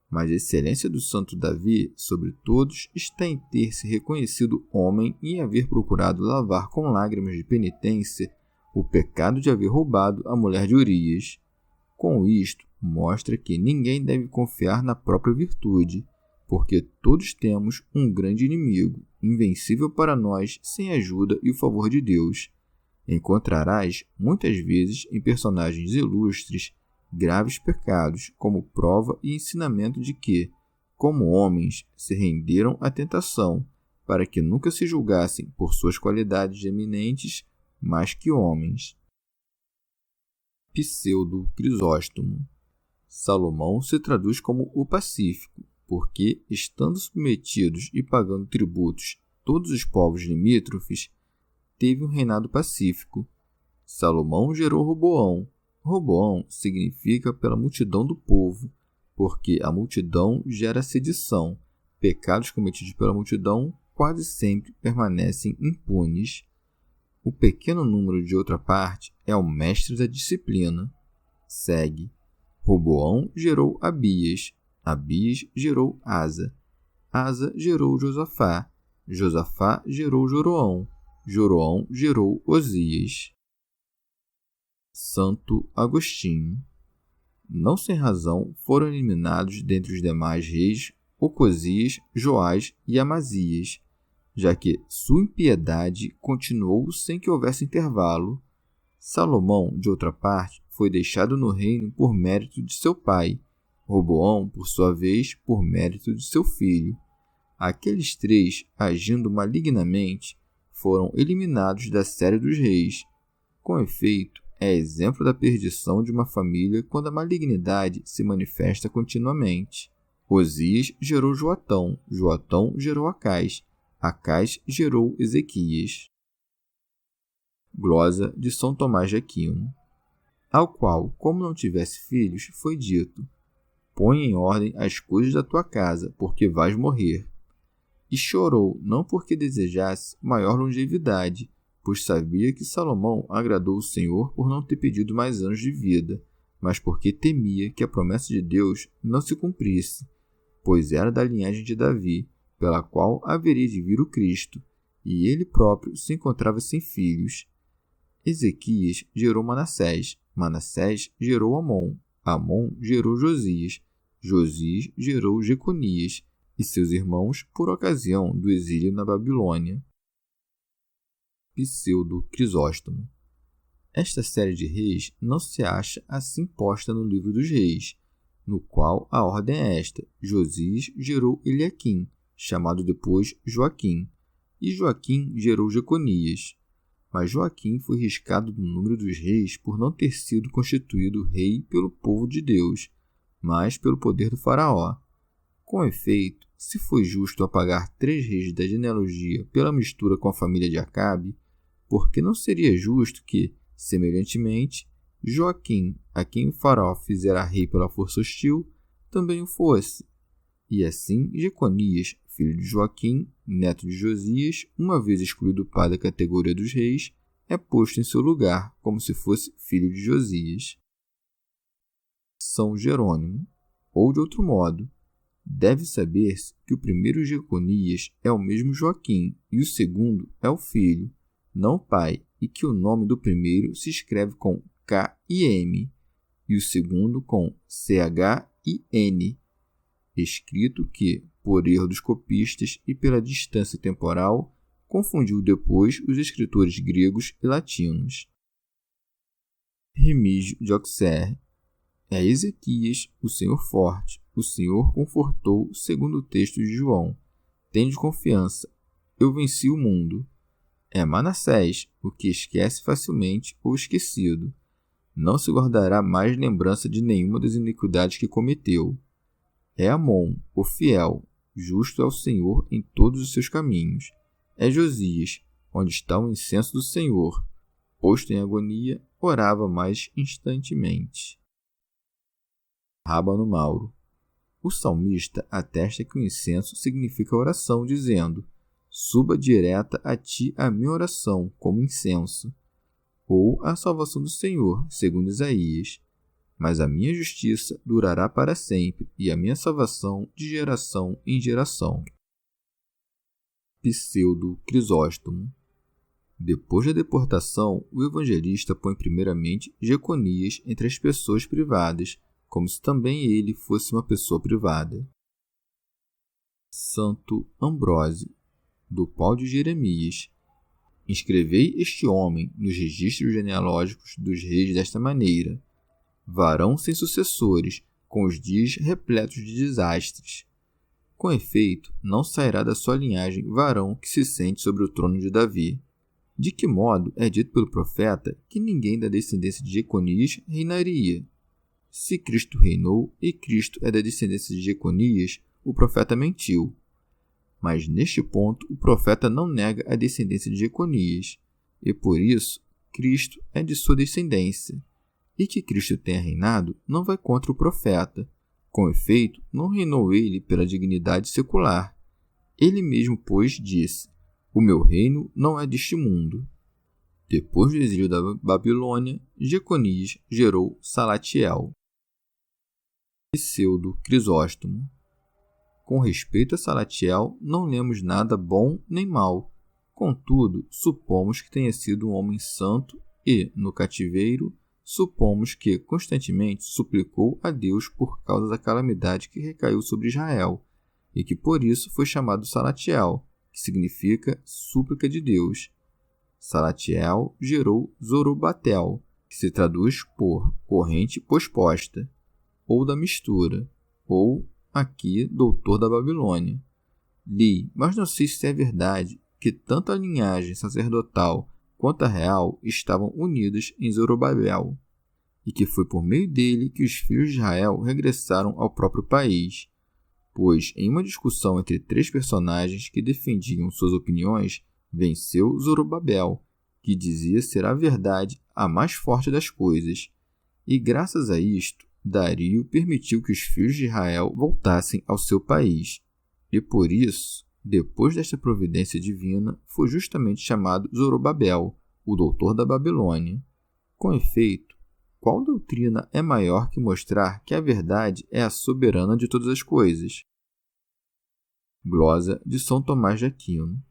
Mas a excelência do santo Davi sobre todos está em ter se reconhecido homem e em haver procurado lavar com lágrimas de penitência o pecado de haver roubado a mulher de Urias. Com isto, mostra que ninguém deve confiar na própria virtude, porque todos temos um grande inimigo, invencível para nós sem a ajuda e o favor de Deus. Encontrarás, muitas vezes, em personagens ilustres, graves pecados, como prova e ensinamento de que, como homens, se renderam à tentação, para que nunca se julgassem por suas qualidades eminentes mais que homens. Pseudo Crisóstomo. Salomão se traduz como o pacífico, porque, estando submetidos e pagando tributos todos os povos limítrofes, teve um reinado pacífico. Salomão gerou Roboão. Roboão significa pela multidão do povo, porque a multidão gera sedição. Pecados cometidos pela multidão quase sempre permanecem impunes. O pequeno número de outra parte é o mestre da disciplina. Segue. Roboão gerou Abias. Abias gerou Asa. Asa gerou Josafá. Josafá gerou Joroão. Joroão gerou Osias. Santo Agostinho. Não sem razão foram eliminados dentre os demais reis Ocosias, Joás e Amazias, já que sua impiedade continuou sem que houvesse intervalo. Salomão, de outra parte, foi deixado no reino por mérito de seu pai, Roboão, por sua vez, por mérito de seu filho. Aqueles três, agindo malignamente, foram eliminados da série dos reis. Com efeito, é exemplo da perdição de uma família quando a malignidade se manifesta continuamente. Osias gerou Joatão, Joatão gerou Acás, Acás gerou Ezequias. Glosa de São Tomás de Aquino. Ao qual, como não tivesse filhos, foi dito: põe em ordem as coisas da tua casa, porque vais morrer. E chorou, não porque desejasse maior longevidade, pois sabia que Salomão agradou o Senhor por não ter pedido mais anos de vida, mas porque temia que a promessa de Deus não se cumprisse, pois era da linhagem de Davi, pela qual haveria de vir o Cristo, e ele próprio se encontrava sem filhos. Ezequias gerou Manassés, Manassés gerou Amon, Amon gerou Josias, Josias gerou Jeconias e seus irmãos por ocasião do exílio na Babilônia. Pseudo Crisóstomo. Esta série de reis não se acha assim posta no livro dos reis, no qual a ordem é esta: Josias gerou Eliaquim, chamado depois Joaquim, e Joaquim gerou Jeconias. Mas Joaquim foi riscado do número dos reis por não ter sido constituído rei pelo povo de Deus, mas pelo poder do faraó. Com efeito, se foi justo apagar 3 reis da genealogia pela mistura com a família de Acabe, por que não seria justo que, semelhantemente, Joaquim, a quem o faraó fizera rei pela força hostil, também o fosse? E assim Jeconias, filho de Joaquim, neto de Josias, uma vez excluído o pai da categoria dos reis, é posto em seu lugar, como se fosse filho de Josias. São Jerônimo. Ou de outro modo, deve saber-se que o primeiro Jeconias é o mesmo Joaquim e o segundo é o filho, não o pai, e que o nome do primeiro se escreve com K e M, e o segundo com CH e N, escrito que, por erro dos copistas e pela distância temporal, confundiu depois os escritores gregos e latinos. Remígio de Auxerre. É Ezequias, o Senhor forte, o Senhor confortou, segundo o texto de João. Tende confiança, eu venci o mundo. É Manassés, o que esquece facilmente ou esquecido. Não se guardará mais lembrança de nenhuma das iniquidades que cometeu. É Amon, o fiel, justo é o Senhor em todos os seus caminhos. É Josias, onde está o incenso do Senhor. Posto em agonia, orava mais instantemente. Rábano Mauro. O salmista atesta que o incenso significa oração, dizendo: suba direta a ti a minha oração, como incenso, ou a salvação do Senhor, segundo Isaías. Mas a minha justiça durará para sempre, e a minha salvação de geração em geração. Pseudo Crisóstomo. Depois da deportação, o evangelista põe primeiramente Jeconias entre as pessoas privadas, como se também ele fosse uma pessoa privada. Santo Ambrósio, do pau de Jeremias. Inscrevei este homem nos registros genealógicos dos reis desta maneira: varão sem sucessores, com os dias repletos de desastres. Com efeito, não sairá da sua linhagem varão que se sente sobre o trono de Davi. De que modo é dito pelo profeta que ninguém da descendência de Jeconias reinaria? Se Cristo reinou e Cristo é da descendência de Jeconias, o profeta mentiu. Mas neste ponto o profeta não nega a descendência de Jeconias, e por isso Cristo é de sua descendência. E que Cristo tenha reinado não vai contra o profeta. Com efeito, não reinou ele pela dignidade secular. Ele mesmo, pois, disse: o meu reino não é deste mundo. Depois do exílio da Babilônia, Jeconias gerou Salatiel. Pseudo Crisóstomo. Com respeito a Salatiel, não lemos nada bom nem mal. Contudo, supomos que tenha sido um homem santo e, no cativeiro, supomos que constantemente suplicou a Deus por causa da calamidade que recaiu sobre Israel, e que por isso foi chamado Salatiel, que significa súplica de Deus. Salatiel gerou Zorobatel, que se traduz por corrente posposta, ou da mistura, ou, aqui, doutor da Babilônia. Li, mas não sei se é verdade, que tanto a linhagem sacerdotal quanto a real estavam unidas em Zorobabel, e que foi por meio dele que os filhos de Israel regressaram ao próprio país, pois, em uma discussão entre três personagens que defendiam suas opiniões, venceu Zorobabel, que dizia ser a verdade a mais forte das coisas, e graças a isto, Dario permitiu que os filhos de Israel voltassem ao seu país, e por isso, depois desta providência divina, foi justamente chamado Zorobabel, o doutor da Babilônia. Com efeito, qual doutrina é maior que mostrar que a verdade é a soberana de todas as coisas? Glosa de São Tomás de Aquino.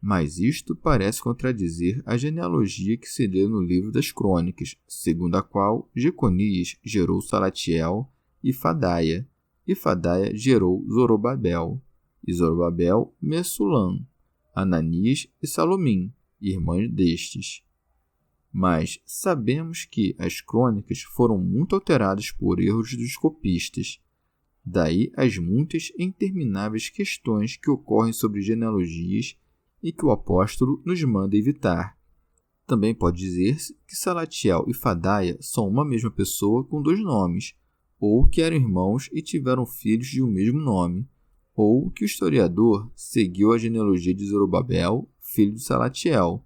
Mas isto parece contradizer a genealogia que se lê no livro das Crônicas, segundo a qual Jeconias gerou Salatiel e Fadaia gerou Zorobabel, e Zorobabel Messulam, Ananias e Salomim, irmãs destes. Mas sabemos que as crônicas foram muito alteradas por erros dos copistas. Daí as muitas e intermináveis questões que ocorrem sobre genealogias e que o apóstolo nos manda evitar. Também pode dizer-se que Salatiel e Fadaia são uma mesma pessoa com dois nomes, ou que eram irmãos e tiveram filhos de um mesmo nome, ou que o historiador seguiu a genealogia de Zorobabel, filho de Salatiel.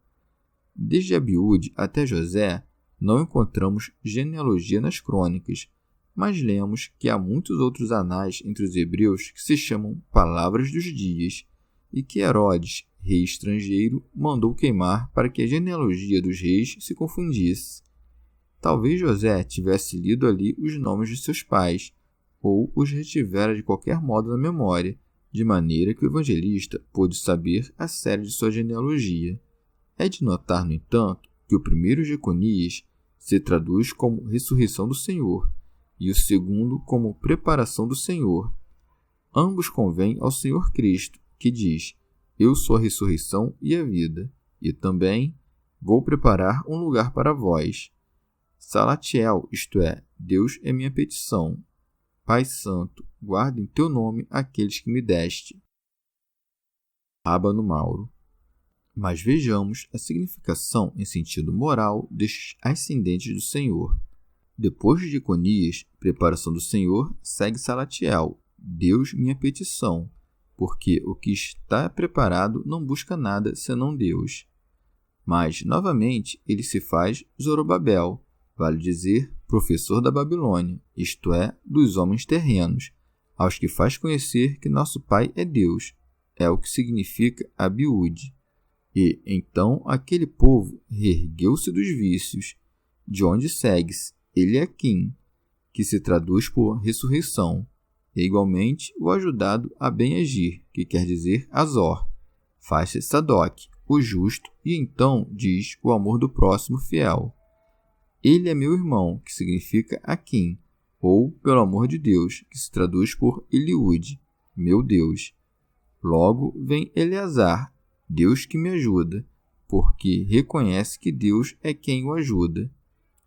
Desde Abiúde até José, não encontramos genealogia nas crônicas, mas lemos que há muitos outros anais entre os hebreus que se chamam Palavras dos Dias, e que Herodes, rei estrangeiro, mandou queimar para que a genealogia dos reis se confundisse. Talvez José tivesse lido ali os nomes de seus pais, ou os retivera de qualquer modo na memória, de maneira que o evangelista pôde saber a série de sua genealogia. É de notar, no entanto, que o primeiro Jeconias se traduz como ressurreição do Senhor, e o segundo como preparação do Senhor. Ambos convêm ao Senhor Cristo, que diz: Eu sou a ressurreição e a vida, e também vou preparar um lugar para vós. Salatiel, isto é, Deus é minha petição. Pai Santo, guarda em teu nome aqueles que me deste. Rábano Mauro. Mas vejamos a significação em sentido moral destes ascendentes do Senhor. Depois de Jeconias, preparação do Senhor, segue Salatiel, Deus minha petição, porque o que está preparado não busca nada senão Deus. Mas, novamente, ele se faz Zorobabel, vale dizer, professor da Babilônia, isto é, dos homens terrenos, aos que faz conhecer que nosso Pai é Deus, é o que significa Abiúde. E, então, aquele povo reergueu-se dos vícios, de onde segue-se Eliaquim, que se traduz por ressurreição, e igualmente o ajudado a bem agir, que quer dizer Azor, faz-se Sadoc, o justo, e então diz o amor do próximo fiel. Ele é meu irmão, que significa Aquim, ou pelo amor de Deus, que se traduz por Eliúde, meu Deus. Logo vem Eleazar, Deus que me ajuda, porque reconhece que Deus é quem o ajuda.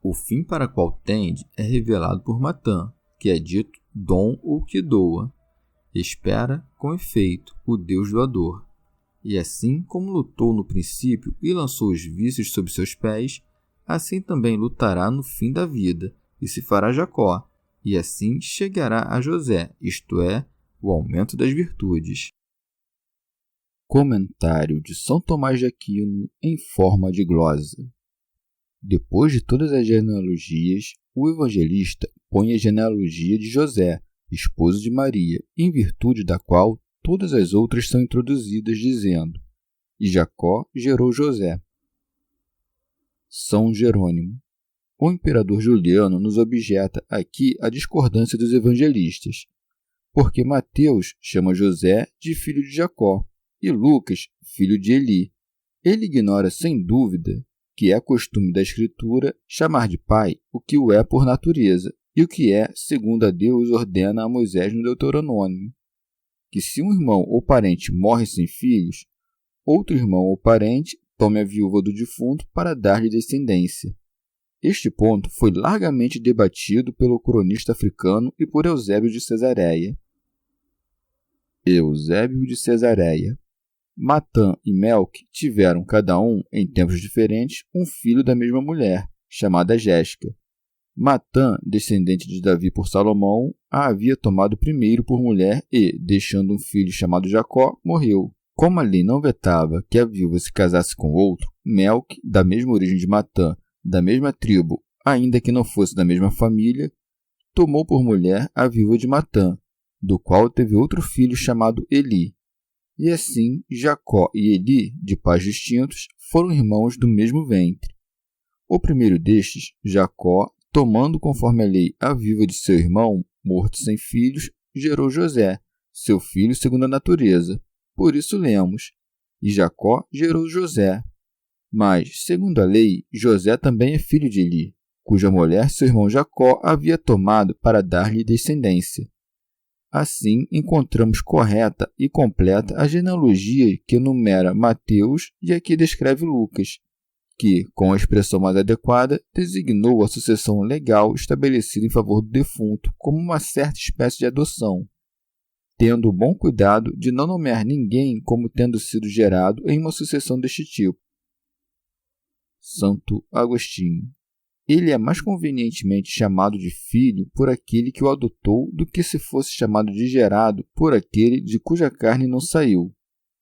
O fim para qual tende é revelado por Matã, que é dito dom ou que doa. Espera, com efeito, o Deus doador. E assim como lutou no princípio e lançou os vícios sob seus pés, assim também lutará no fim da vida, e se fará Jacó, e assim chegará a José, isto é, o aumento das virtudes. Comentário de São Tomás de Aquino em forma de glosa. Depois de todas as genealogias, o evangelista põe a genealogia de José, esposo de Maria, em virtude da qual todas as outras são introduzidas, dizendo: E Jacó gerou José. São Jerônimo. O imperador Juliano nos objeta aqui a discordância dos evangelistas, porque Mateus chama José de filho de Jacó e Lucas, filho de Eli. Ele ignora, sem dúvida, que é costume da Escritura chamar de pai o que o é por natureza, e o que é, segundo a Deus ordena a Moisés no Deuteronômio, que se um irmão ou parente morre sem filhos, outro irmão ou parente tome a viúva do defunto para dar-lhe descendência. Este ponto foi largamente debatido pelo cronista africano e por Eusébio de Cesareia. Eusébio de Cesareia. Matã e Melque tiveram, cada um, em tempos diferentes, um filho da mesma mulher, chamada Jéssica. Matã, descendente de Davi por Salomão, a havia tomado primeiro por mulher e, deixando um filho chamado Jacó, morreu. Como a lei não vetava que a viúva se casasse com outro, Melque, da mesma origem de Matã, da mesma tribo, ainda que não fosse da mesma família, tomou por mulher a viúva de Matã, do qual teve outro filho chamado Eli. E assim, Jacó e Eli, de pais distintos, foram irmãos do mesmo ventre. O primeiro destes, Jacó, tomando conforme a lei a viúva de seu irmão, morto sem filhos, gerou José, seu filho segundo a natureza. Por isso lemos: E Jacó gerou José. Mas, segundo a lei, José também é filho de Eli, cuja mulher seu irmão Jacó havia tomado para dar-lhe descendência. Assim, encontramos correta e completa a genealogia que enumera Mateus e a que descreve Lucas, que, com a expressão mais adequada, designou a sucessão legal estabelecida em favor do defunto como uma certa espécie de adoção, tendo o bom cuidado de não nomear ninguém como tendo sido gerado em uma sucessão deste tipo. Santo Agostinho. Ele é mais convenientemente chamado de filho por aquele que o adotou do que se fosse chamado de gerado por aquele de cuja carne não saiu.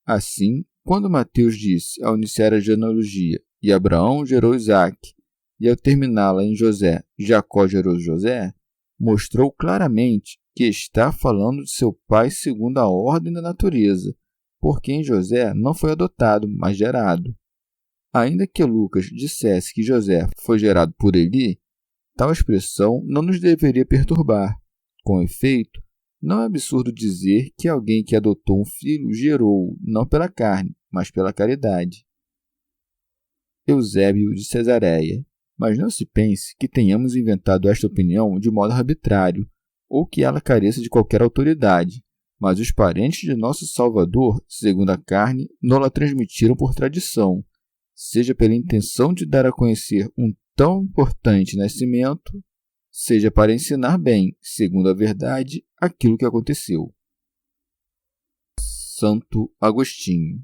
Assim, quando Mateus disse, ao iniciar a genealogia, e Abraão gerou Isaque, e ao terminá-la em José, Jacó gerou José, mostrou claramente que está falando de seu pai segundo a ordem da natureza, por quem José não foi adotado, mas gerado. Ainda que Lucas dissesse que José foi gerado por Eli, tal expressão não nos deveria perturbar. Com efeito, não é absurdo dizer que alguém que adotou um filho gerou-o não pela carne, mas pela caridade. Eusébio de Cesareia. Mas não se pense que tenhamos inventado esta opinião de modo arbitrário, ou que ela careça de qualquer autoridade, mas os parentes de nosso Salvador, segundo a carne, nos-la transmitiram por tradição, seja pela intenção de dar a conhecer um tão importante nascimento, seja para ensinar bem, segundo a verdade, aquilo que aconteceu. Santo Agostinho.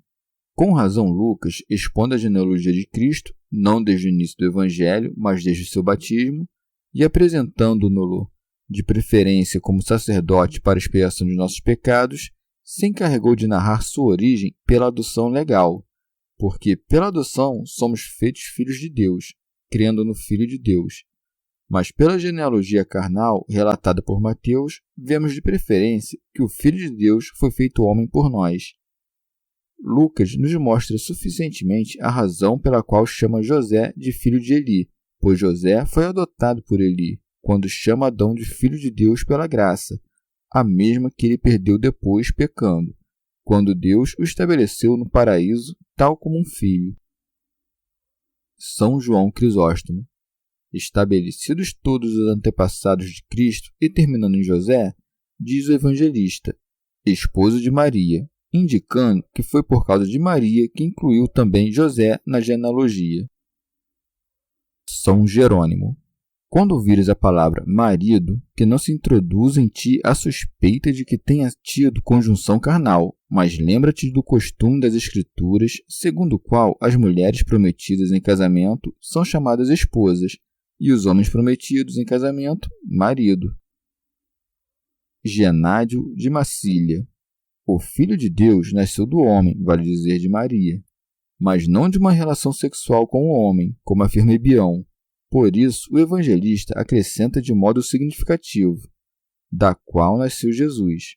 Com razão, Lucas, expondo a genealogia de Cristo, não desde o início do Evangelho, mas desde o seu batismo, e apresentando-no de preferência como sacerdote para a expiação de nossos pecados, se encarregou de narrar sua origem pela adoção legal, porque pela adoção somos feitos filhos de Deus, crendo no Filho de Deus. Mas pela genealogia carnal, relatada por Mateus, vemos de preferência que o Filho de Deus foi feito homem por nós. Lucas nos mostra suficientemente a razão pela qual chama José de filho de Eli, pois José foi adotado por Eli, quando chama Adão de filho de Deus pela graça, a mesma que ele perdeu depois pecando, quando Deus o estabeleceu no paraíso tal como um filho. São João Crisóstomo. Estabelecidos todos os antepassados de Cristo e terminando em José, diz o evangelista, esposo de Maria, indicando que foi por causa de Maria que incluiu também José na genealogia. São Jerônimo. Quando ouvires a palavra marido, que não se introduza em ti a suspeita de que tenha tido conjunção carnal, mas lembra-te do costume das Escrituras, segundo o qual as mulheres prometidas em casamento são chamadas esposas, e os homens prometidos em casamento, marido. Genádio de Massília. O Filho de Deus nasceu do homem, vale dizer de Maria, mas não de uma relação sexual com o homem, como afirma Ebião. Por isso, o evangelista acrescenta de modo significativo, da qual nasceu Jesus.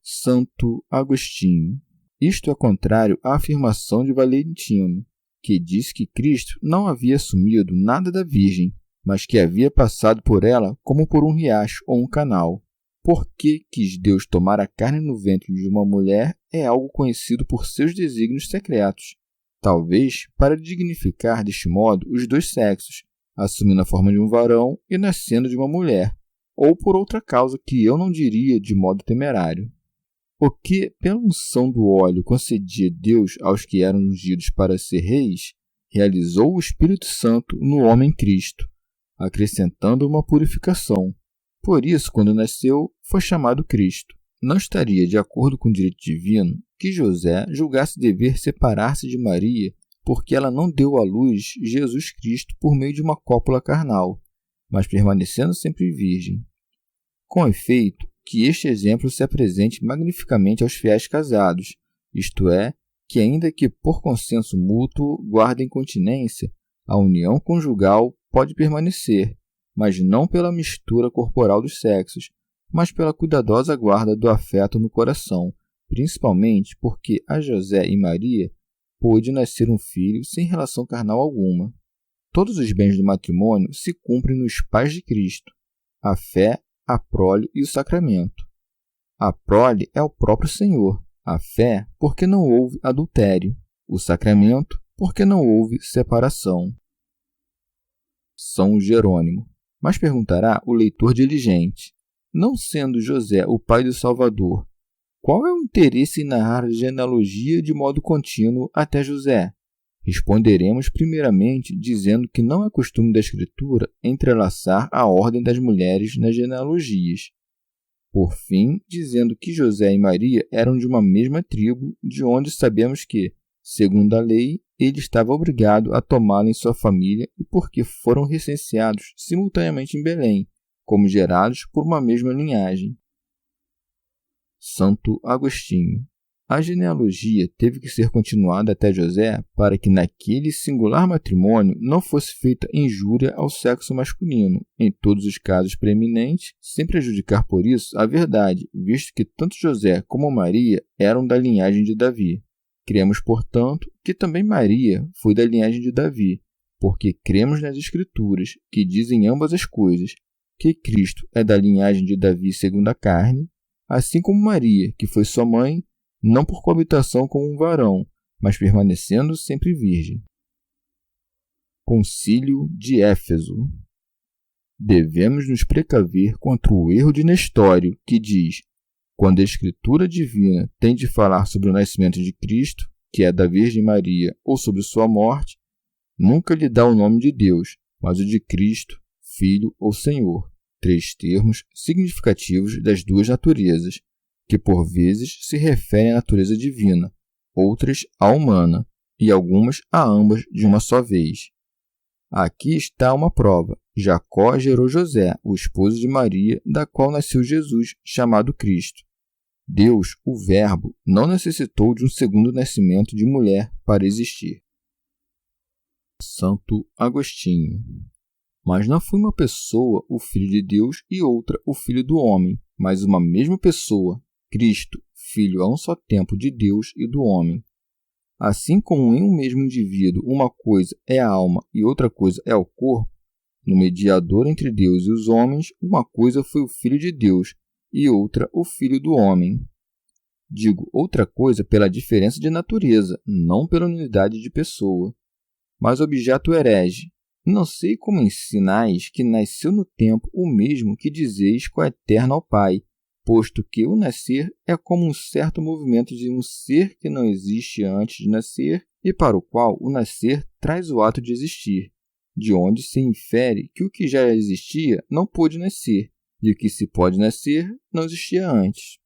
Santo Agostinho. Isto é contrário à afirmação de Valentino, que diz que Cristo não havia assumido nada da Virgem, mas que havia passado por ela como por um riacho ou um canal. Por que quis Deus tomar a carne no ventre de uma mulher é algo conhecido por seus desígnios secretos, talvez para dignificar deste modo os dois sexos, assumindo a forma de um varão e nascendo de uma mulher, ou por outra causa que eu não diria de modo temerário. O que, pela unção do óleo, concedia Deus aos que eram ungidos para ser reis, realizou o Espírito Santo no homem Cristo, acrescentando uma purificação. Por isso, quando nasceu, foi chamado Cristo. Não estaria de acordo com o direito divino que José julgasse dever separar-se de Maria porque ela não deu à luz Jesus Cristo por meio de uma cópula carnal, mas permanecendo sempre virgem. Com efeito, que este exemplo se apresente magnificamente aos fiéis casados, isto é, que ainda que por consenso mútuo guardem continência, a união conjugal pode permanecer, mas não pela mistura corporal dos sexos, mas pela cuidadosa guarda do afeto no coração, principalmente porque a José e Maria pôde nascer um filho sem relação carnal alguma. Todos os bens do matrimônio se cumprem nos pais de Cristo, a fé, a prole e o sacramento. A prole é o próprio Senhor, a fé porque não houve adultério, o sacramento porque não houve separação. São Jerônimo. Mas perguntará o leitor diligente, não sendo José o pai do Salvador, qual é o interesse em narrar a genealogia de modo contínuo até José? Responderemos primeiramente dizendo que não é costume da Escritura entrelaçar a ordem das mulheres nas genealogias. Por fim, dizendo que José e Maria eram de uma mesma tribo, de onde sabemos que, segundo a lei, ele estava obrigado a tomá-la em sua família e porque foram recenseados simultaneamente em Belém, como gerados por uma mesma linhagem. Santo Agostinho. A genealogia teve que ser continuada até José para que naquele singular matrimônio não fosse feita injúria ao sexo masculino, em todos os casos preeminentes, sem prejudicar por isso a verdade, visto que tanto José como Maria eram da linhagem de Davi. Cremos, portanto, que também Maria foi da linhagem de Davi, porque cremos nas Escrituras, que dizem ambas as coisas, que Cristo é da linhagem de Davi segundo a carne, assim como Maria, que foi sua mãe, não por coabitação com um varão, mas permanecendo sempre virgem. Concílio de Éfeso. Devemos nos precaver contra o erro de Nestório, que diz: Quando a Escritura divina tem de falar sobre o nascimento de Cristo, que é da Virgem Maria, ou sobre sua morte, nunca lhe dá o nome de Deus, mas o de Cristo, Filho ou Senhor, 3 termos significativos das duas naturezas, que por vezes se referem à natureza divina, outras à humana, e algumas a ambas de uma só vez. Aqui está uma prova. Jacó gerou José, o esposo de Maria, da qual nasceu Jesus, chamado Cristo. Deus, o Verbo, não necessitou de um segundo nascimento de mulher para existir. Santo Agostinho. Mas não foi uma pessoa o Filho de Deus e outra o Filho do homem, mas uma mesma pessoa, Cristo, Filho a um só tempo de Deus e do homem. Assim como em um mesmo indivíduo uma coisa é a alma e outra coisa é o corpo, no mediador entre Deus e os homens, uma coisa foi o Filho de Deus e outra o Filho do homem. Digo outra coisa pela diferença de natureza, não pela unidade de pessoa. Mas objeto herege. Não sei como ensinais que nasceu no tempo o mesmo que dizeis coeterno ao Pai, posto que o nascer é como um certo movimento de um ser que não existe antes de nascer e para o qual o nascer traz o ato de existir, de onde se infere que o que já existia não pôde nascer, e o que se pode nascer não existia antes.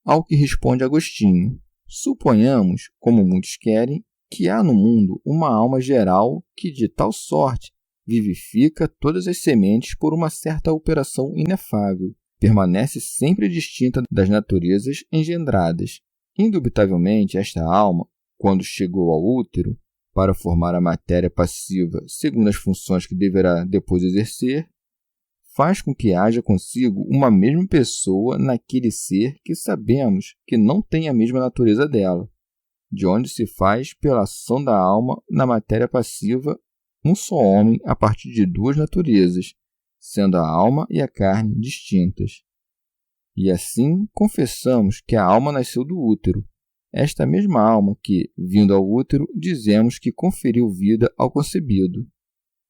Ao que responde Agostinho: suponhamos, como muitos querem, que há no mundo uma alma geral que de tal sorte vivifica todas as sementes por uma certa operação inefável, permanece sempre distinta das naturezas engendradas. Indubitavelmente, esta alma, quando chegou ao útero, para formar a matéria passiva segundo as funções que deverá depois exercer, faz com que haja consigo uma mesma pessoa naquele ser que sabemos que não tem a mesma natureza dela, de onde se faz, pela ação da alma na matéria passiva, um só homem a partir de 2 naturezas, sendo a alma e a carne distintas. E assim confessamos que a alma nasceu do útero, esta mesma alma que, vindo ao útero, dizemos que conferiu vida ao concebido.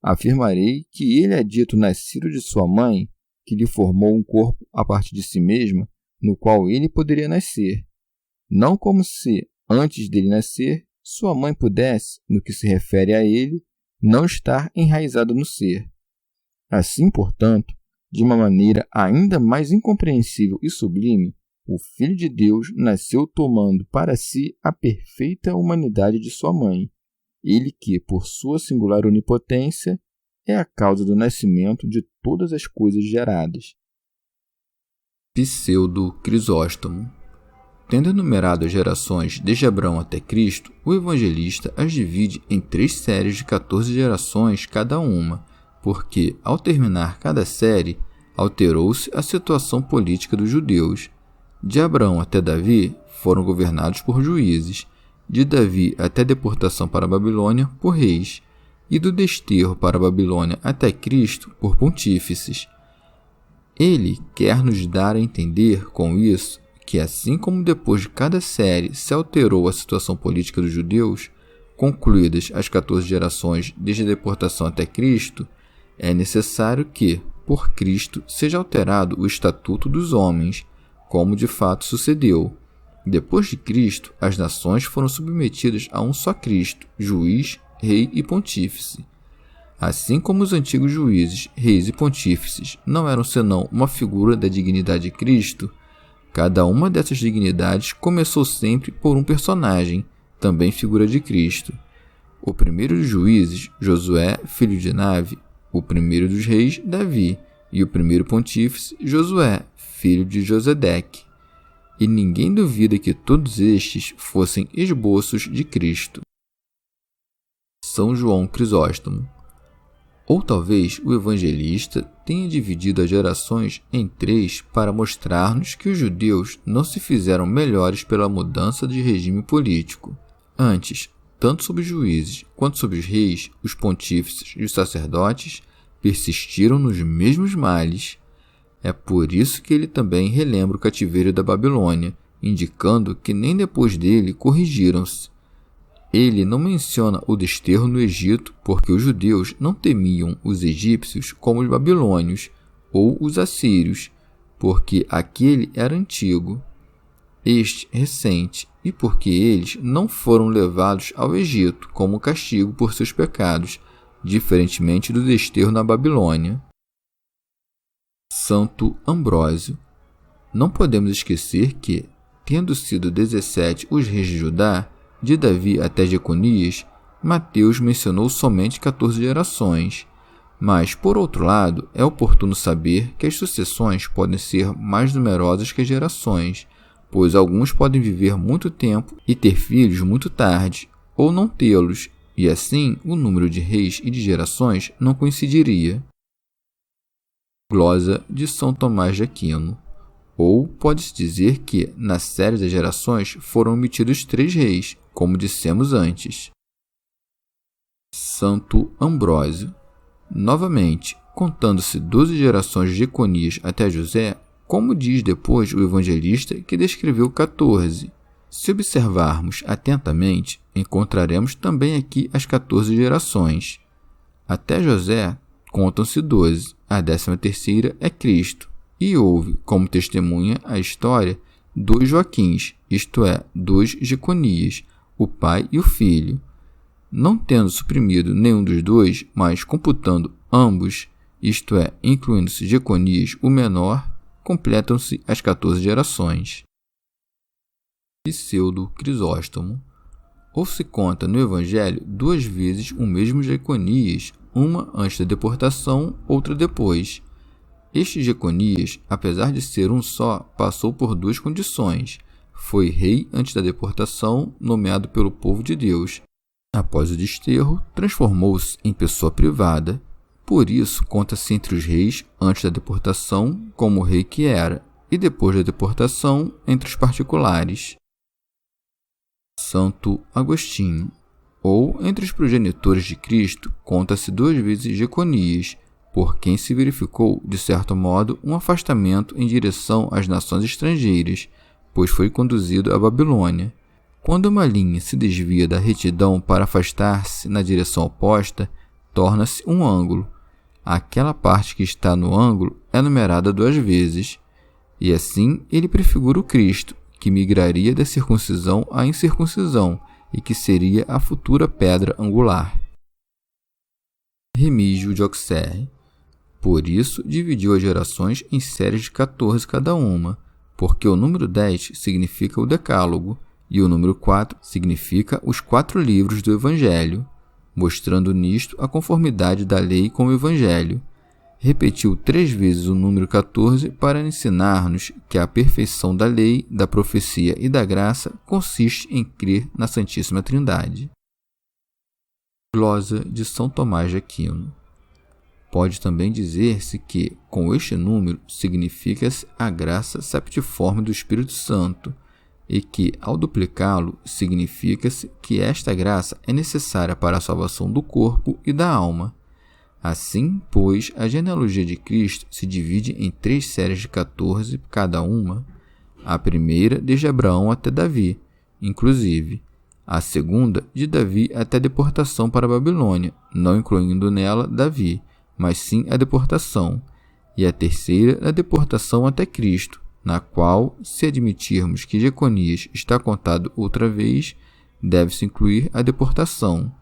Afirmarei que ele é dito nascido de sua mãe, que lhe formou um corpo a partir de si mesma, no qual ele poderia nascer, não como se, antes dele nascer, sua mãe pudesse, no que se refere a ele, não estar enraizada no ser. Assim, portanto, de uma maneira ainda mais incompreensível e sublime, o Filho de Deus nasceu tomando para si a perfeita humanidade de sua mãe, ele que, por sua singular onipotência, é a causa do nascimento de todas as coisas geradas. Pseudo-Crisóstomo. Tendo enumerado as gerações desde Abraão até Cristo, o evangelista as divide em 3 séries de 14 gerações cada uma, porque, ao terminar cada série, alterou-se a situação política dos judeus. De Abraão até Davi foram governados por juízes, de Davi até a deportação para a Babilônia por reis, e do desterro para a Babilônia até Cristo por pontífices. Ele quer nos dar a entender com isso que, assim como depois de cada série se alterou a situação política dos judeus, concluídas as 14 gerações desde a deportação até Cristo, é necessário que, por Cristo, seja alterado o estatuto dos homens, como de fato sucedeu. Depois de Cristo, as nações foram submetidas a um só Cristo, juiz, rei e pontífice. Assim como os antigos juízes, reis e pontífices não eram senão uma figura da dignidade de Cristo, cada uma dessas dignidades começou sempre por um personagem, também figura de Cristo. O primeiro dos juízes, Josué, filho de Nave, o primeiro dos reis, Davi, e o primeiro pontífice, Josué, filho de Josedeque. E ninguém duvida que todos estes fossem esboços de Cristo. São João Crisóstomo. Ou talvez o evangelista tenha dividido as gerações em 3 para mostrar-nos que os judeus não se fizeram melhores pela mudança de regime político. Antes, tanto sobre os juízes quanto sobre os reis, os pontífices e os sacerdotes persistiram nos mesmos males. É por isso que ele também relembra o cativeiro da Babilônia, indicando que nem depois dele corrigiram-se. Ele não menciona o desterro no Egito porque os judeus não temiam os egípcios como os babilônios ou os assírios, porque aquele era antigo. este recente, e porque eles não foram levados ao Egito como castigo por seus pecados, diferentemente do desterro na Babilônia. Santo Ambrósio. Não podemos esquecer que, tendo sido 17 os reis de Judá, de Davi até Jeconias, Mateus mencionou somente 14 gerações. Mas, por outro lado, é oportuno saber que as sucessões podem ser mais numerosas que as gerações, pois alguns podem viver muito tempo e ter filhos muito tarde, ou não tê-los, e assim o número de reis e de gerações não coincidiria. Glosa de São Tomás de Aquino. Ou pode-se dizer que, na série das gerações, foram omitidos 3 reis, como dissemos antes. Santo Ambrósio. Novamente, contando-se 12 gerações de Jeconias até José, como diz depois o evangelista que descreveu 14. Se observarmos atentamente, encontraremos também aqui as 14 gerações. Até José, contam-se 12, a 13ª é Cristo, e houve, como testemunha a história, 2 Joaquins, isto é, 2 Jeconias, o pai e o filho. Não tendo suprimido nenhum dos dois, mas computando ambos, isto é, incluindo-se Jeconias, o menor, completam-se as 14 gerações. Pseudo Crisóstomo. Ou se conta no Evangelho 2 vezes o mesmo Jeconias, uma antes da deportação, outra depois. Este Jeconias, apesar de ser um só, passou por 2 condições. Foi rei antes da deportação, nomeado pelo povo de Deus. Após o desterro, transformou-se em pessoa privada. Por isso, conta-se entre os reis antes da deportação como o rei que era, e depois da deportação entre os particulares. Santo Agostinho. Ou entre os progenitores de Cristo, conta-se 2 vezes Jeconias, por quem se verificou, de certo modo, um afastamento em direção às nações estrangeiras, pois foi conduzido à Babilônia. Quando uma linha se desvia da retidão para afastar-se na direção oposta, torna-se um ângulo. Aquela parte que está no ângulo é numerada 2 vezes, e assim ele prefigura o Cristo, que migraria da circuncisão à incircuncisão e que seria a futura pedra angular. Remígio de Auxerre. Por isso, dividiu as gerações em séries de 14 cada uma, porque o número 10 significa o Decálogo, e o número 4 significa os 4 livros do Evangelho, mostrando nisto a conformidade da lei com o Evangelho. Repetiu 3 vezes o número 14 para ensinar-nos que a perfeição da lei, da profecia e da graça consiste em crer na Santíssima Trindade. Glosa de São Tomás de Aquino. Pode também dizer-se que, com este número, significa-se a graça septiforme do Espírito Santo, e que, ao duplicá-lo, significa-se que esta graça é necessária para a salvação do corpo e da alma. Assim, pois, a genealogia de Cristo se divide em 3 séries de 14 cada uma, a primeira desde Abraão até Davi, inclusive, a segunda de Davi até a deportação para a Babilônia, não incluindo nela Davi, mas sim a deportação, e a terceira da deportação até Cristo, na qual, se admitirmos que Jeconias está contado outra vez, deve-se incluir a deportação.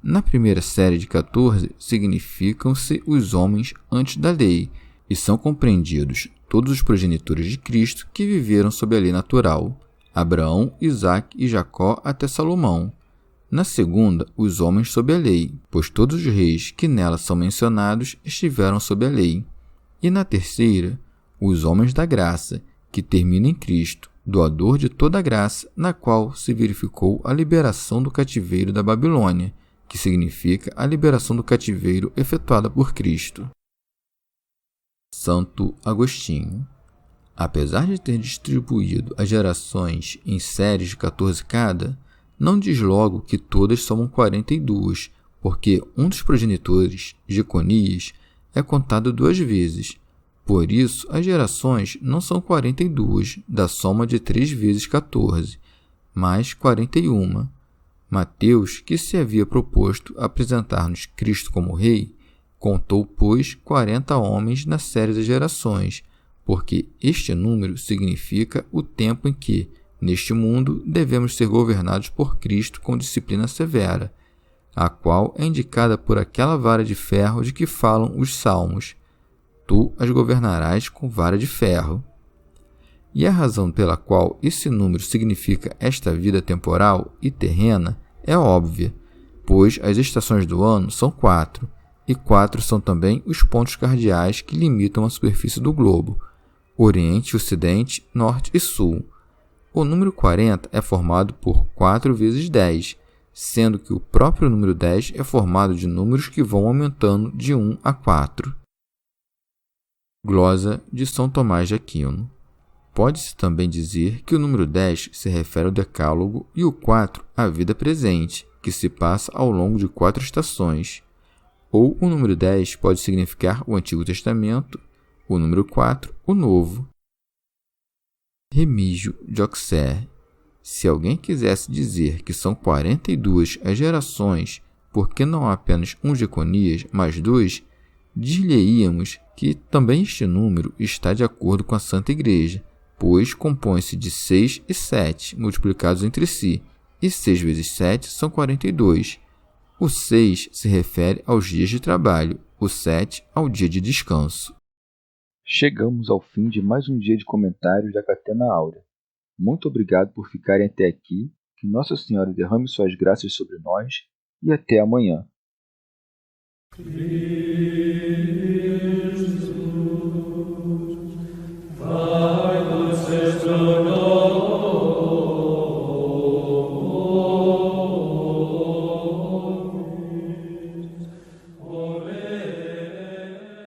Na primeira série de 14, significam-se os homens antes da lei, e são compreendidos todos os progenitores de Cristo que viveram sob a lei natural, Abraão, Isaque e Jacó até Salomão. Na segunda, os homens sob a lei, pois todos os reis que nela são mencionados estiveram sob a lei. E na terceira, os homens da graça, que termina em Cristo, doador de toda a graça, na qual se verificou a liberação do cativeiro da Babilônia, que significa a liberação do cativeiro efetuada por Cristo. Santo Agostinho. Apesar de ter distribuído as gerações em séries de 14 cada, não diz logo que todas somam 42, porque um dos progenitores, Jeconias, é contado 2 vezes. Por isso, as gerações não são 42 da soma de 3 vezes 14, mas 41. Mateus, que se havia proposto apresentar-nos Cristo como rei, contou, pois, 40 homens na série das gerações, porque este número significa o tempo em que, Neste mundo, devemos ser governados por Cristo com disciplina severa, a qual é indicada por aquela vara de ferro de que falam os salmos. Tu as governarás com vara de ferro. E a razão pela qual esse número significa esta vida temporal e terrena é óbvia, pois as estações do ano são 4, e 4 são também os pontos cardeais que limitam a superfície do globo: Oriente, Ocidente, Norte e Sul. O número 40 é formado por 4 vezes 10, sendo que o próprio número 10 é formado de números que vão aumentando de 1 a 4. Glosa de São Tomás de Aquino. Pode-se também dizer que o número 10 se refere ao decálogo e o 4 à vida presente, que se passa ao longo de 4 estações. Ou o número 10 pode significar o Antigo Testamento, o número 4, o Novo. Remígio de Auxerre. Se alguém quisesse dizer que são 42 as gerações, porque não há apenas um Jeconias, mas 2, dir-lhe-íamos que também este número está de acordo com a Santa Igreja, pois compõe-se de 6 e 7, multiplicados entre si, e 6 vezes 7 são 42. O 6 se refere aos dias de trabalho, o 7 ao dia de descanso. Chegamos ao fim de mais um dia de comentários da Catena Áurea. Muito obrigado por ficarem até aqui, que Nossa Senhora derrame suas graças sobre nós e até amanhã.